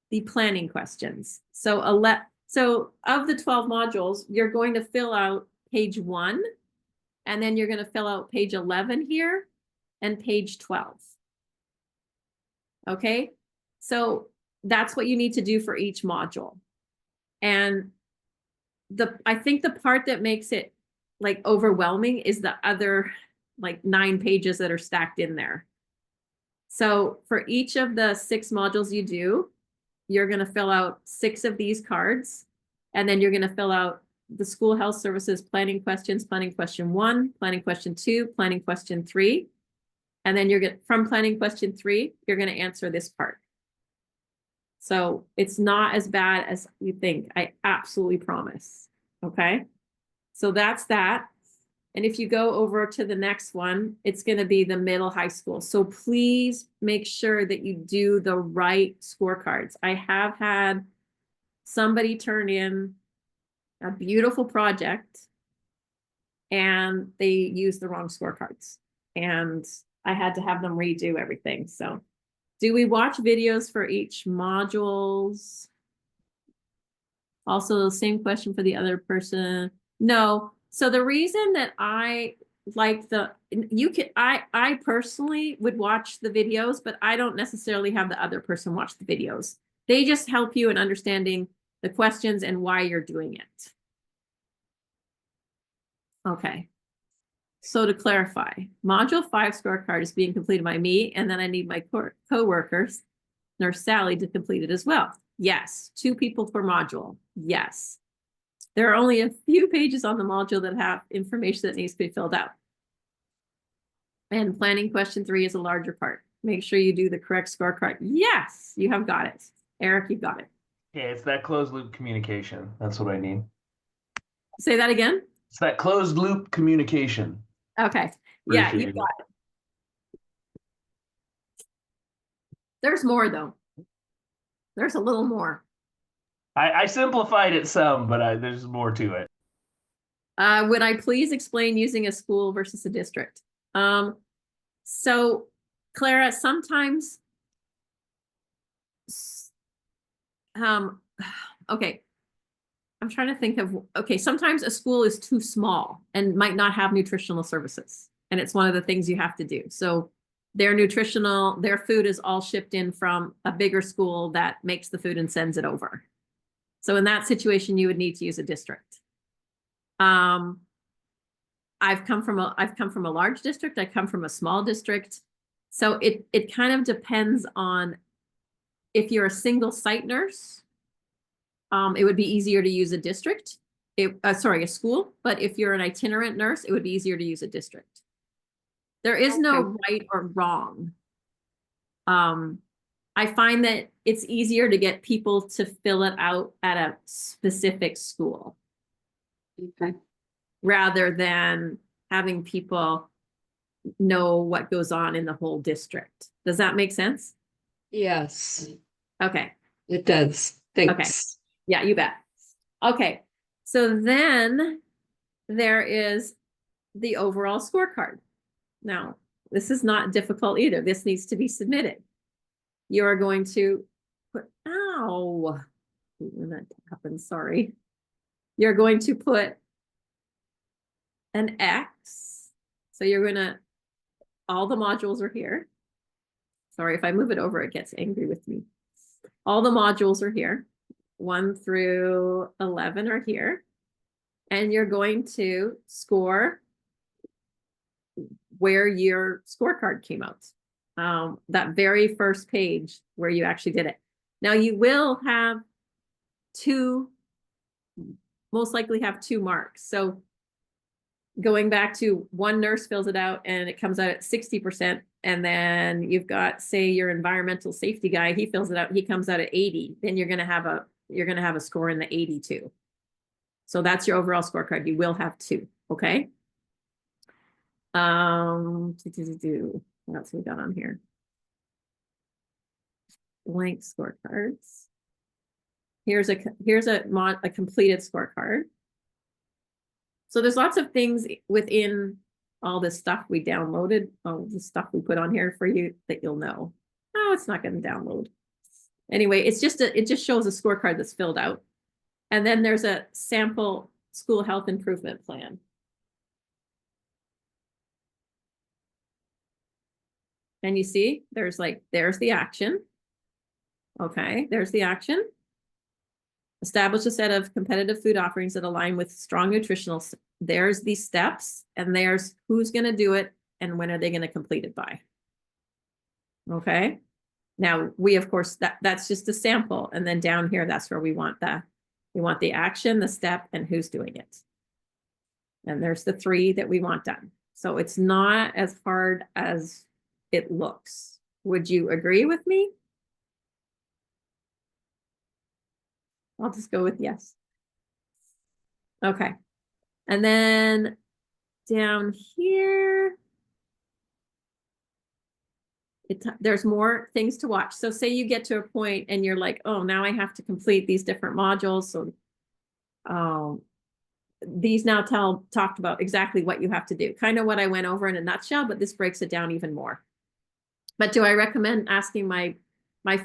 the planning questions. So of the 12 modules, you're going to fill out page 1, and then you're going to fill out page 11 here and page 12. Okay, so that's what you need to do for each module. And I think the part that makes it like overwhelming is the other like 9 pages that are stacked in there. So for each of the 6 modules you do, you're going to fill out 6 of these cards, and then you're going to fill out the school health services planning questions, planning question 1, planning question 2, planning question 3. And then you're going from planning question 3, you're going to answer this part. So it's not as bad as you think. I absolutely promise. Okay. So that's that. And if you go over to the next one, it's going to be the middle high school. So please make sure that you do the right scorecards. I have had somebody turn in a beautiful project and they used the wrong scorecards, and I had to have them redo everything. So do we watch videos for each modules? Also, the same question for the other person. No. So the reason that I like I personally would watch the videos, but I don't necessarily have the other person watch the videos. They just help you in understanding the questions and why you're doing it. Okay. So to clarify, module 5 scorecard is being completed by me, and then I need my co-workers, Nurse Sally, to complete it as well. Yes. 2 people per module. Yes. There are only a few pages on the module that have information that needs to be filled out. And planning question 3 is a larger part. Make sure you do the correct scorecard. Yes, you have got it. Eric, you got it. Yeah, it's that closed loop communication. That's what I need. Say that again. It's that closed loop communication. Okay. Yeah, you Appreciate got it. There's more though. There's a little more. I simplified it some, but there's more to it. Would I please explain using a school versus a district? So Clara, sometimes, okay, I'm trying to think of, okay, sometimes a school is too small and might not have nutritional services. And it's one of the things you have to do. So their food is all shipped in from a bigger school that makes the food and sends it over. So in that situation, you would need to use a district. I've come from a large district. I come from a small district. So it kind of depends on if you're a single site nurse, it would be easier to use a district. A school. But if you're an itinerant nurse, it would be easier to use a district. There is no right or wrong. I find that it's easier to get people to fill it out at a specific school Okay. rather than having people know what goes on in the whole district. Does that make sense? Yes, Okay. it does. Thanks. Yeah, you bet. Okay. So then there is the overall scorecard. Now, this is not difficult either. This needs to be submitted. You are going to put, ow, when that happens, sorry. You're going to put an X. So you're gonna, all the modules are here. Sorry, if I move it over, it gets angry with me. All the modules are here. 1 through 11 are here. And you're going to score where your scorecard came out. That very first page where you actually did it. Now you will have most likely have 2 marks. So going back to one nurse fills it out and it comes out at 60%. And then you've got, say, your environmental safety guy, he fills it out, he comes out at 80. Then you're gonna have a score in the 82. So that's your overall scorecard. You will have 2, okay? What else we got on here? Blank scorecards. Here's a completed scorecard. So there's lots of things within all this stuff we downloaded, all the stuff we put on here for you that you'll know. Oh, it's not going to download. Anyway, it just shows a scorecard that's filled out. And then there's a sample school health improvement plan. And you see, there's the action. Okay, there's the action. Establish a set of competitive food offerings that align with strong nutritional. There's the steps, and there's who's going to do it and when are they going to complete it by. Okay. Now we, of course, that's just a sample. And then down here, that's where we want the action, the step, and who's doing it. And there's the 3 that we want done. So it's not as hard as it looks. Would you agree with me? I'll just go with yes. Okay. And then down here, there's more things to watch. So say you get to a point and you're like, oh, now I have to complete these different modules. So these now talked about exactly what you have to do. Kind of what I went over in a nutshell, but this breaks it down even more. But do I recommend asking my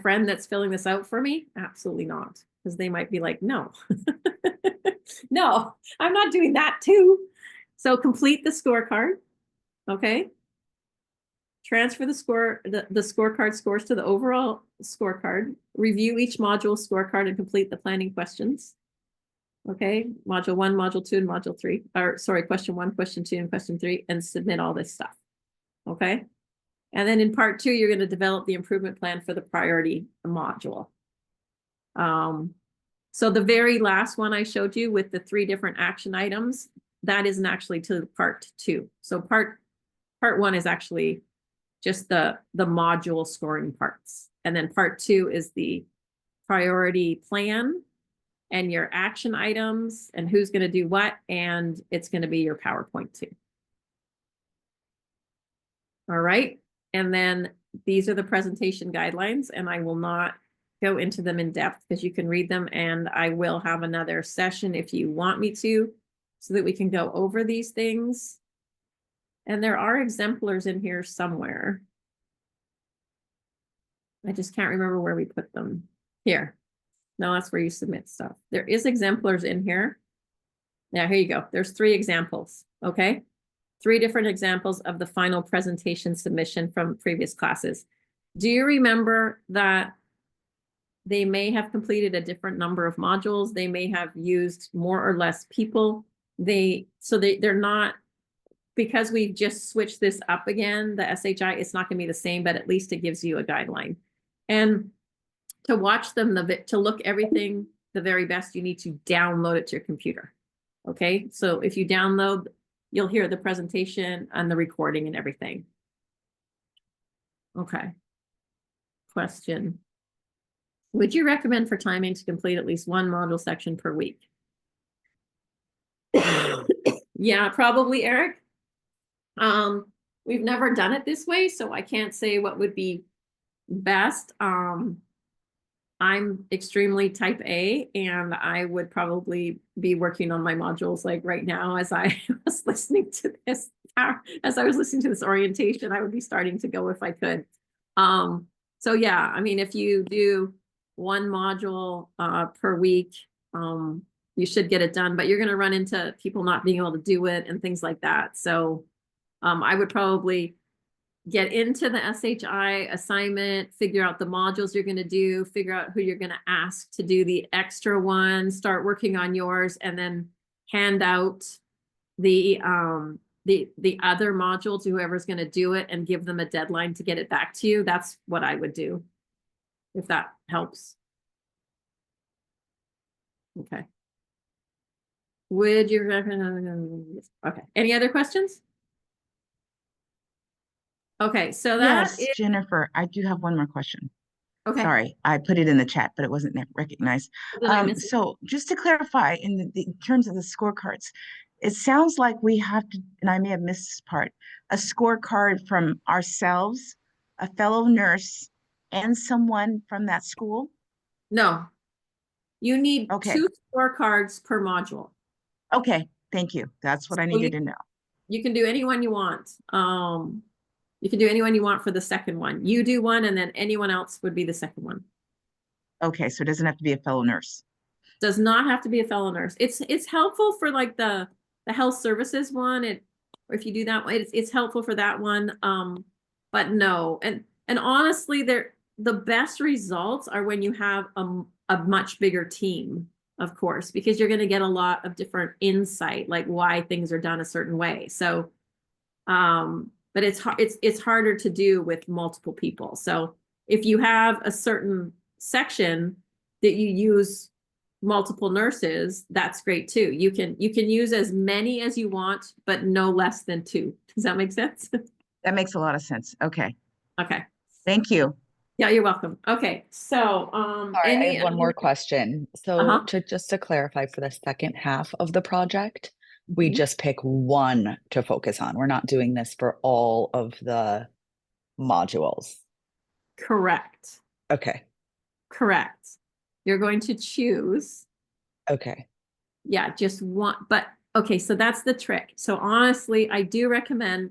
friend that's filling this out for me? Absolutely not. Because they might be like, no, no, I'm not doing that too. So complete the scorecard, okay? Transfer the scorecard scores to the overall scorecard. Review each module scorecard and complete the planning questions. Okay, module 1, module 2, and module 3. Or sorry, question 1, question 2, and question 3, and submit all this stuff. Okay. And then in part 2, you're going to develop the improvement plan for the priority module. So the very last one I showed you with the 3 different action items, that isn't actually to part 2. So part 1 is actually just the module scoring parts. And then part 2 is the priority plan and your action items and who's going to do what. And it's going to be your PowerPoint too. All right. And then these are the presentation guidelines, and I will not go into them in depth because you can read them, and I will have another session if you want me to, so that we can go over these things. And there are exemplars in here somewhere. I just can't remember where we put them. Here. No, that's where you submit stuff. There is exemplars in here. Now, here you go. There's 3 examples, okay? 3 different examples of the final presentation submission from previous classes. Do you remember that they may have completed a different number of modules? They may have used more or less people. They're not, because we've just switched this up again, the SHI, it's not going to be the same, but at least it gives you a guideline. And to watch them, to look everything the very best, you need to download it to your computer. Okay, so if you download, you'll hear the presentation and the recording and everything. Okay, question. Would you recommend for timing to complete at least one module section per week? Yeah, probably, Eric. We've never done it this way, so I can't say what would be best. I'm extremely type A, and I would probably be working on my modules like right now as I was listening to this. As I was listening to this orientation, I would be starting to go if I could. So yeah, I mean, if you do one module per week, you should get it done, but you're going to run into people not being able to do it and things like that. So I would probably get into the SHI assignment, figure out the modules you're going to do, figure out who you're going to ask to do the extra one, start working on yours, and then hand out the other module to whoever's going to do it and give them a deadline to get it back to you. That's what I would do, if that helps. Okay. Would you recommend? Okay. Any other questions? Okay, so that Yes, is Jennifer, I do have one more question. okay. Sorry, I put it in the chat, but it wasn't recognized. Did I miss it? So just to clarify, in terms of the scorecards, it sounds like we have to, and I may have missed this part, a scorecard from ourselves, a fellow nurse, and someone from that school? No. You need Okay. 2 scorecards per module. Okay, thank you. That's what I needed to know. You can do any one you want. You can do any one you want for the second one. You do one, and then anyone else would be the second one. Okay, so it doesn't have to be a fellow nurse. Does not have to be a fellow nurse. It's helpful for like the health services one. Or if you do that one, it's helpful for that one. But no, and honestly, the best results are when you have a much bigger team, of course, because you're going to get a lot of different insight, like why things are done a certain way. So, but it's harder to do with multiple people. So if you have a certain section that you use multiple nurses, that's great too. You can use as many as you want, but no less than 2. Does that make sense? That makes a lot of sense. Okay, Okay. thank you. Yeah, you're welcome. Okay, so Sorry, I have one more question. So just to clarify, for the second half of the project, we just pick one to focus on. We're not doing this for all of the modules. Correct. Okay. Correct. You're going to choose. Okay. Yeah, just one. But okay, so that's the trick. So honestly, I do recommend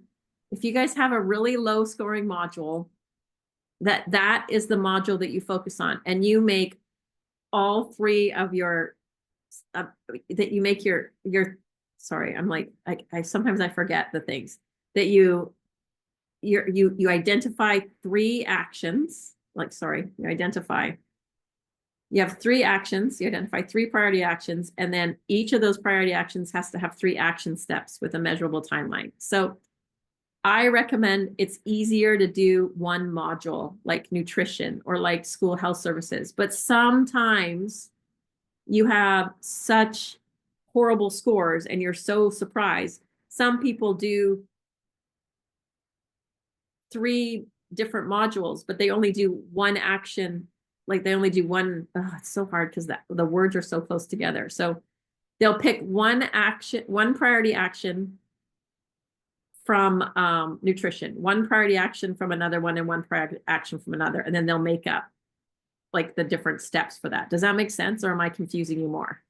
if you guys have a really low scoring module, that is the module that you focus on, and you make all 3 of your that you make your sorry, I'm like I sometimes I forget the things that you identify 3 actions, like sorry, you have 3 actions, you identify 3 priority actions, and then each of those priority actions has to have 3 action steps with a measurable timeline. So I recommend it's easier to do one module like nutrition or like school health services, but sometimes you have such horrible scores and you're so surprised. Some people do 3 different modules, but they only do one action. Like they only do one. Oh, it's so hard because the words are so close together. So they'll pick one action, one priority action from nutrition, one priority action from another one, and one priority action from another, and then they'll make up like the different steps for that. Does that make sense, or am I confusing you more?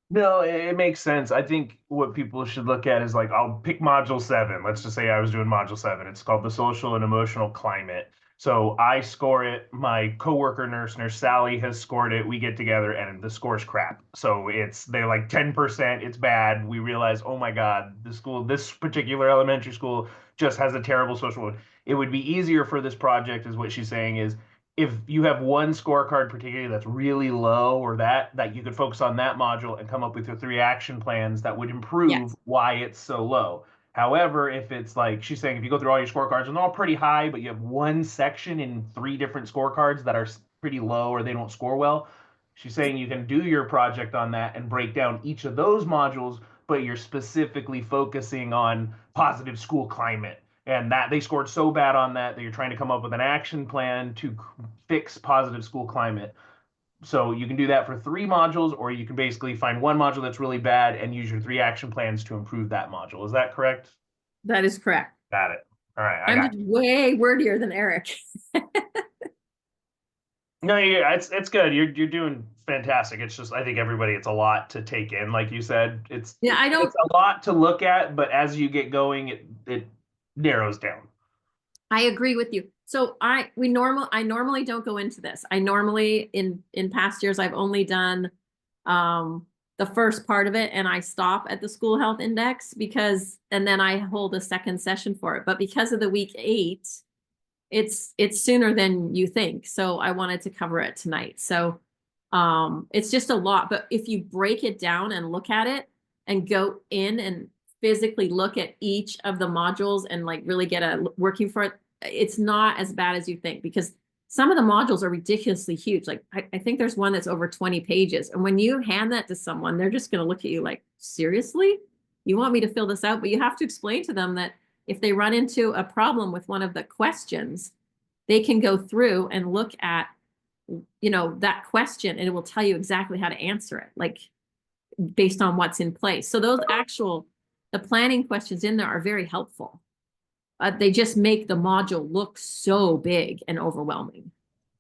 No, it makes sense. I think what people should look at is like, I'll pick module 7. Let's just say I was doing module 7. It's called the social and emotional climate. So I score it. My coworker nurse Sally has scored it. We get together and the score's crap. So they're like 10%. It's bad. We realize, oh my God, this particular elementary school just has a terrible social one. It would be easier for this project, is what she's saying, is if you have one scorecard particularly that's really low, or that you could focus on that module and come up with your 3 action plans that would improve why it's so low. However, if it's like she's saying, if you go through all your scorecards and they're all pretty high, but you have one section in 3 different scorecards that are pretty low or they don't score well, she's saying you can do your project on that and break down each of those modules, but you're specifically focusing on positive school climate. and that they scored so bad on that you're trying to come up with an action plan to fix positive school climate. So you can do that for 3 modules, or you can basically find one module that's really bad and use your 3 action plans to improve that module. Is that correct? That is correct. Got it. All right. I'm just way wordier than Eric. No, yeah, it's good. You're doing fantastic. It's just, I think everybody, it's a lot to take in. Like you said, it's a lot to look at, but as you get going, it narrows down. I agree with you. So I normally don't go into this. I normally in past years I've only done the first part of it, and I stop at the school health index and then I hold a second session for it. But because of the week 8, it's sooner than you think. So I wanted to cover it tonight. So it's just a lot, but if you break it down and look at it and go in and physically look at each of the modules and like really get a working for it, it's not as bad as you think, because some of the modules are ridiculously huge. Like I think there's one that's over 20 pages. And when you hand that to someone, they're just going to look at you like, seriously? You want me to fill this out? But you have to explain to them that if they run into a problem with one of the questions, they can go through and look at, that question, and it will tell you exactly how to answer it, like based on what's in place. So the planning questions in there are very helpful. They just make the module look so big and overwhelming.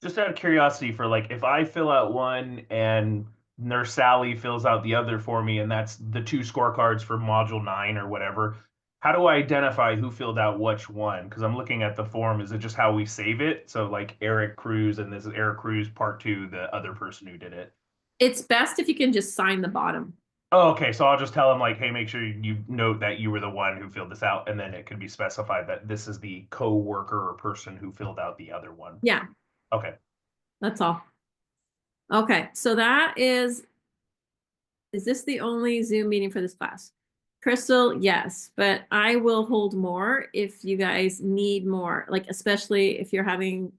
Just out of curiosity, for like, if I fill out one and Nurse Sally fills out the other for me, and that's the 2 scorecards for module 9 or whatever, how do I identify who filled out which one? Because I'm looking at the form. Is it just how we save it? So like Eric Cruz, and this is Eric Cruz part 2, the other person who did it. It's best if you can just sign the bottom. Oh, okay. So I'll just tell him like, hey, make sure you note that you were the one who filled this out, and then it could be specified that this is the co-worker or person who filled out the other one. Yeah. Okay. That's all. Okay. So is this the only Zoom meeting for this class? Crystal, yes, but I will hold more if you guys need more, like, especially if you're having,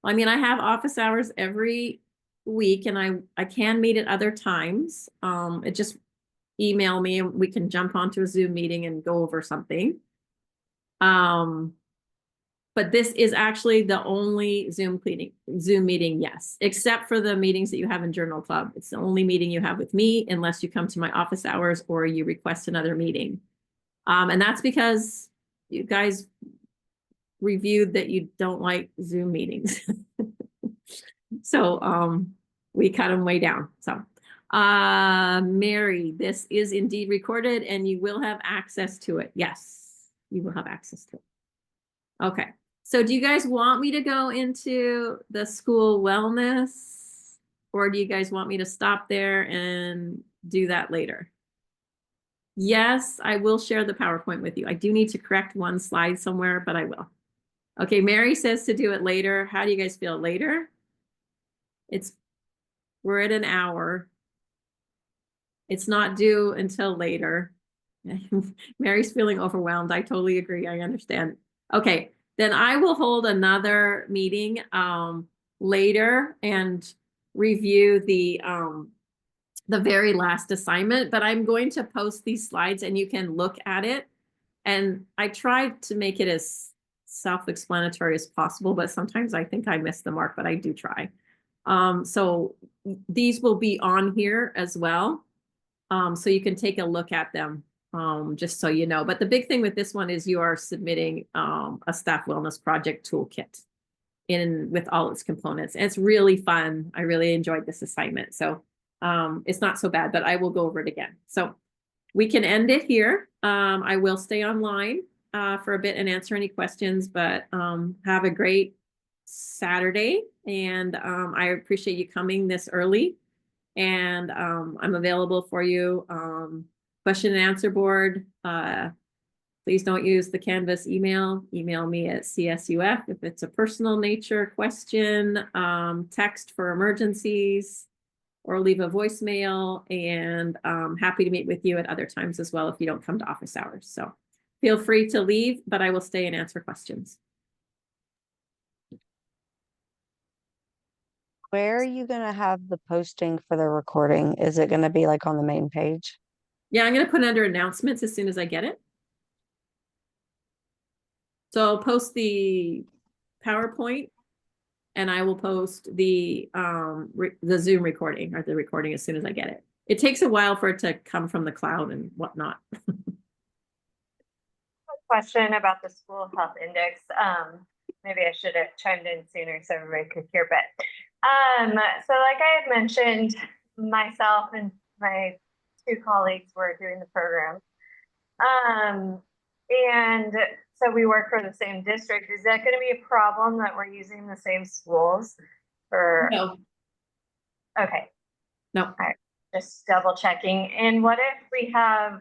I have office hours every week, and I can meet at other times. It just email me and we can jump onto a Zoom meeting and go over something. But this is actually the only Zoom meeting, yes, except for the meetings that you have in Journal Club. It's the only meeting you have with me unless you come to my office hours or you request another meeting. And that's because you guys reviewed that you don't like Zoom meetings. So we cut them way down. So Mary, this is indeed recorded and you will have access to it. Yes, you will have access to it. Okay. So do you guys want me to go into the school wellness, or do you guys want me to stop there and do that later? Yes, I will share the PowerPoint with you. I do need to correct one slide somewhere, but I will. Okay, Mary says to do it later. How do you guys feel later? We're at an hour. It's not due until later. Mary's feeling overwhelmed. I totally agree. I understand. Okay. Then I will hold another meeting later and review the very last assignment, but I'm going to post these slides and you can look at it. And I tried to make it as self-explanatory as possible, but sometimes I think I miss the mark, but I do try. So these will be on here as well. So you can take a look at them. Just so you know, but the big thing with this one is you are submitting a staff wellness project toolkit with all its components. And it's really fun. I really enjoyed this assignment. So it's not so bad, but I will go over it again. So we can end it here. I will stay online for a bit and answer any questions, but have a great Saturday. And I appreciate you coming this early. And I'm available for you. Question and answer board. Please don't use the Canvas email. Email me at CSUF if it's a personal nature question, text for emergencies, or leave a voicemail. And happy to meet with you at other times as well if you don't come to office hours. So feel free to leave, but I will stay and answer questions. Where are you going to have the posting for the recording? Is it going to be like on the main page? Yeah, I'm going to put it under announcements as soon as I get it. So I'll post the PowerPoint and I will post the Zoom recording or the recording as soon as I get it. It takes a while for it to come from the cloud and whatnot. Question about the school health index. Maybe I should have chimed in sooner so everybody could hear, but so like I had mentioned, myself and my 2 colleagues were doing the program. And so we work for the same district. Is that going to be a problem that we're using the same schools for? No. Okay. No. All right. Just double checking. And what if we have,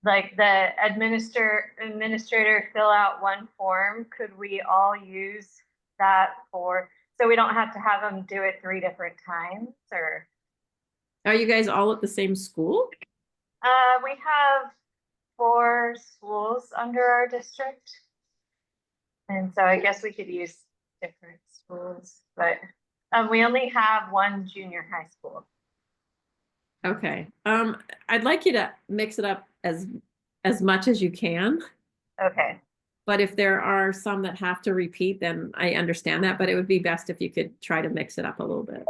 like the administrator fill out one form? Could we all use that so we don't have to have them do it 3 different times, or? Are you guys all at the same school? We have 4 schools under our district. And so I guess we could use different schools, but we only have 1 junior high school. Okay. I'd like you to mix it up as much as you can. Okay. But if there are some that have to repeat, then I understand that, but it would be best if you could try to mix it up a little bit.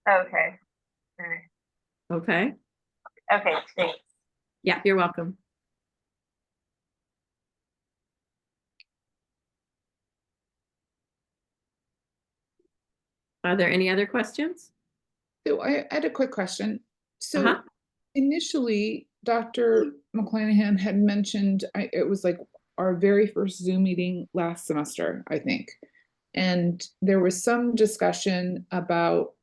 Okay. All right. Okay. Okay, thanks. Yeah, you're welcome. Are there any other questions? So I had a quick question. So Uh-huh. initially, Dr. McClanahan had mentioned, it was like our very first Zoom meeting last semester, I think. And there was some discussion about,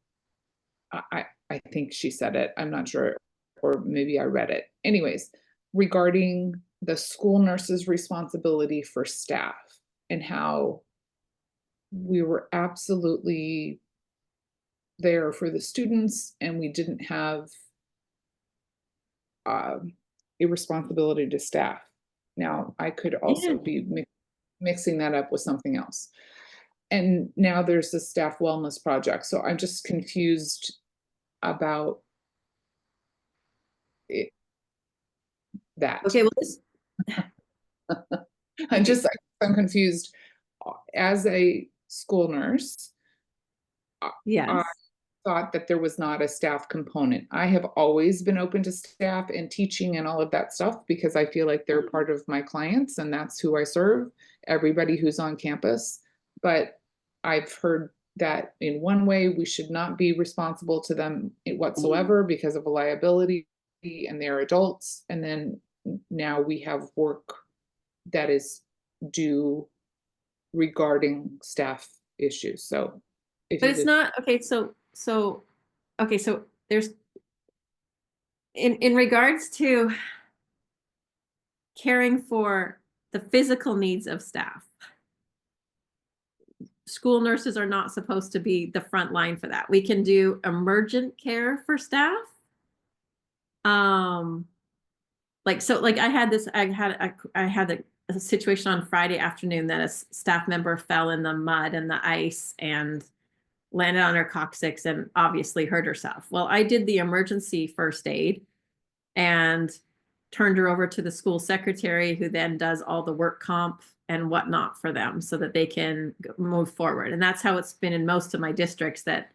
I think she said it, I'm not sure, or maybe I read it. Anyways, regarding the school nurse's responsibility for staff and how we were absolutely there for the students and we didn't have a responsibility to staff. Now, I could also be mixing that up with something else. And now there's the staff wellness project. So I'm just confused about it, that. Okay, well, this, I'm confused. As a school nurse, yes. I thought that there was not a staff component. I have always been open to staff and teaching and all of that stuff because I feel like they're part of my clients and that's who I serve, everybody who's on campus. But I've heard that in one way, we should not be responsible to them whatsoever because of a liability and they're adults. And then now we have work that is due regarding staff issues. So But it's not, okay, so there's, in regards to caring for the physical needs of staff, school nurses are not supposed to be the front line for that. We can do emergent care for staff. Like I had a situation on Friday afternoon that a staff member fell in the mud and the ice and landed on her coccyx and obviously hurt herself. Well, I did the emergency first aid and turned her over to the school secretary, who then does all the work comp and whatnot for them so that they can move forward. And that's how it's been in most of my districts, that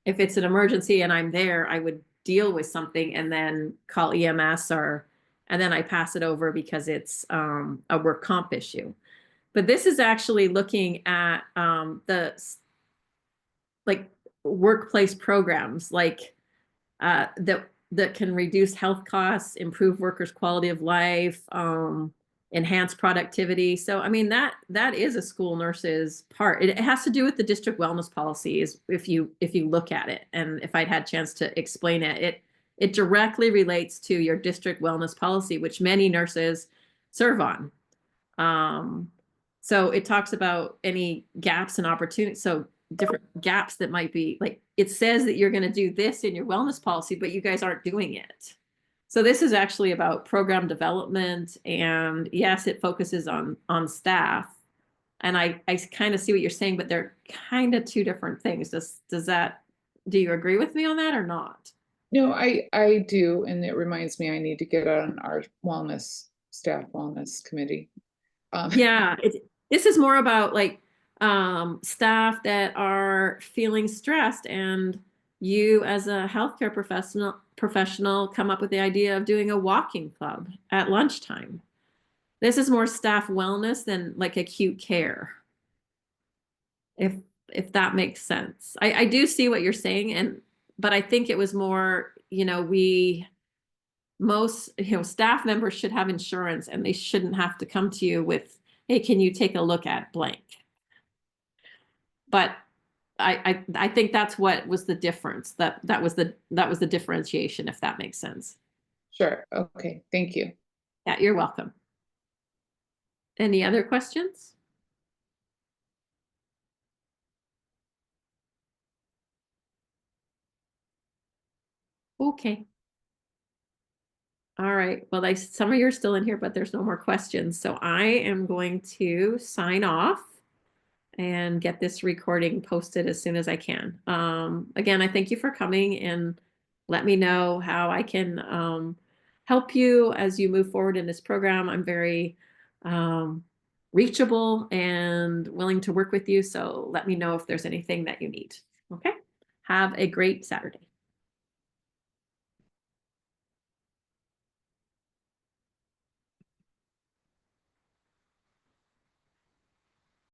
if it's an emergency and I'm there, I would deal with something and then call EMS, and then I pass it over because it's a work comp issue. But this is actually looking at the workplace programs that can reduce health costs, improve workers' quality of life, enhance productivity. So, I mean, that is a school nurse's part. It has to do with the district wellness policies. If you look at it, and if I'd had a chance to explain it, it directly relates to your district wellness policy, which many nurses serve on. So it talks about any gaps and opportunities. So different gaps that might be, like, it says that you're going to do this in your wellness policy, but you guys aren't doing it. So this is actually about program development, and yes, it focuses on staff. And I kind of see what you're saying, but they're kind of 2 different things. Do you agree with me on that or not? No, I do. And it reminds me, I need to get on our wellness staff wellness committee. Yeah, this is more about like staff that are feeling stressed, and you as a healthcare professional come up with the idea of doing a walking club at lunchtime. This is more staff wellness than like acute care. If that makes sense. I do see what you're saying, but I think it was more, most staff members should have insurance, and they shouldn't have to come to you with, hey, can you take a look at blank? But I think that's what was the difference. That was the differentiation, if that makes sense. Sure. Okay. Thank you. Yeah, you're welcome. Any other questions? Okay. All right. Well, some of you are still in here, but there's no more questions. So I am going to sign off and get this recording posted as soon as I can. Again, I thank you for coming, and let me know how I can help you as you move forward in this program. I'm very reachable and willing to work with you. So let me know if there's anything that you need. Okay. Have a great Saturday.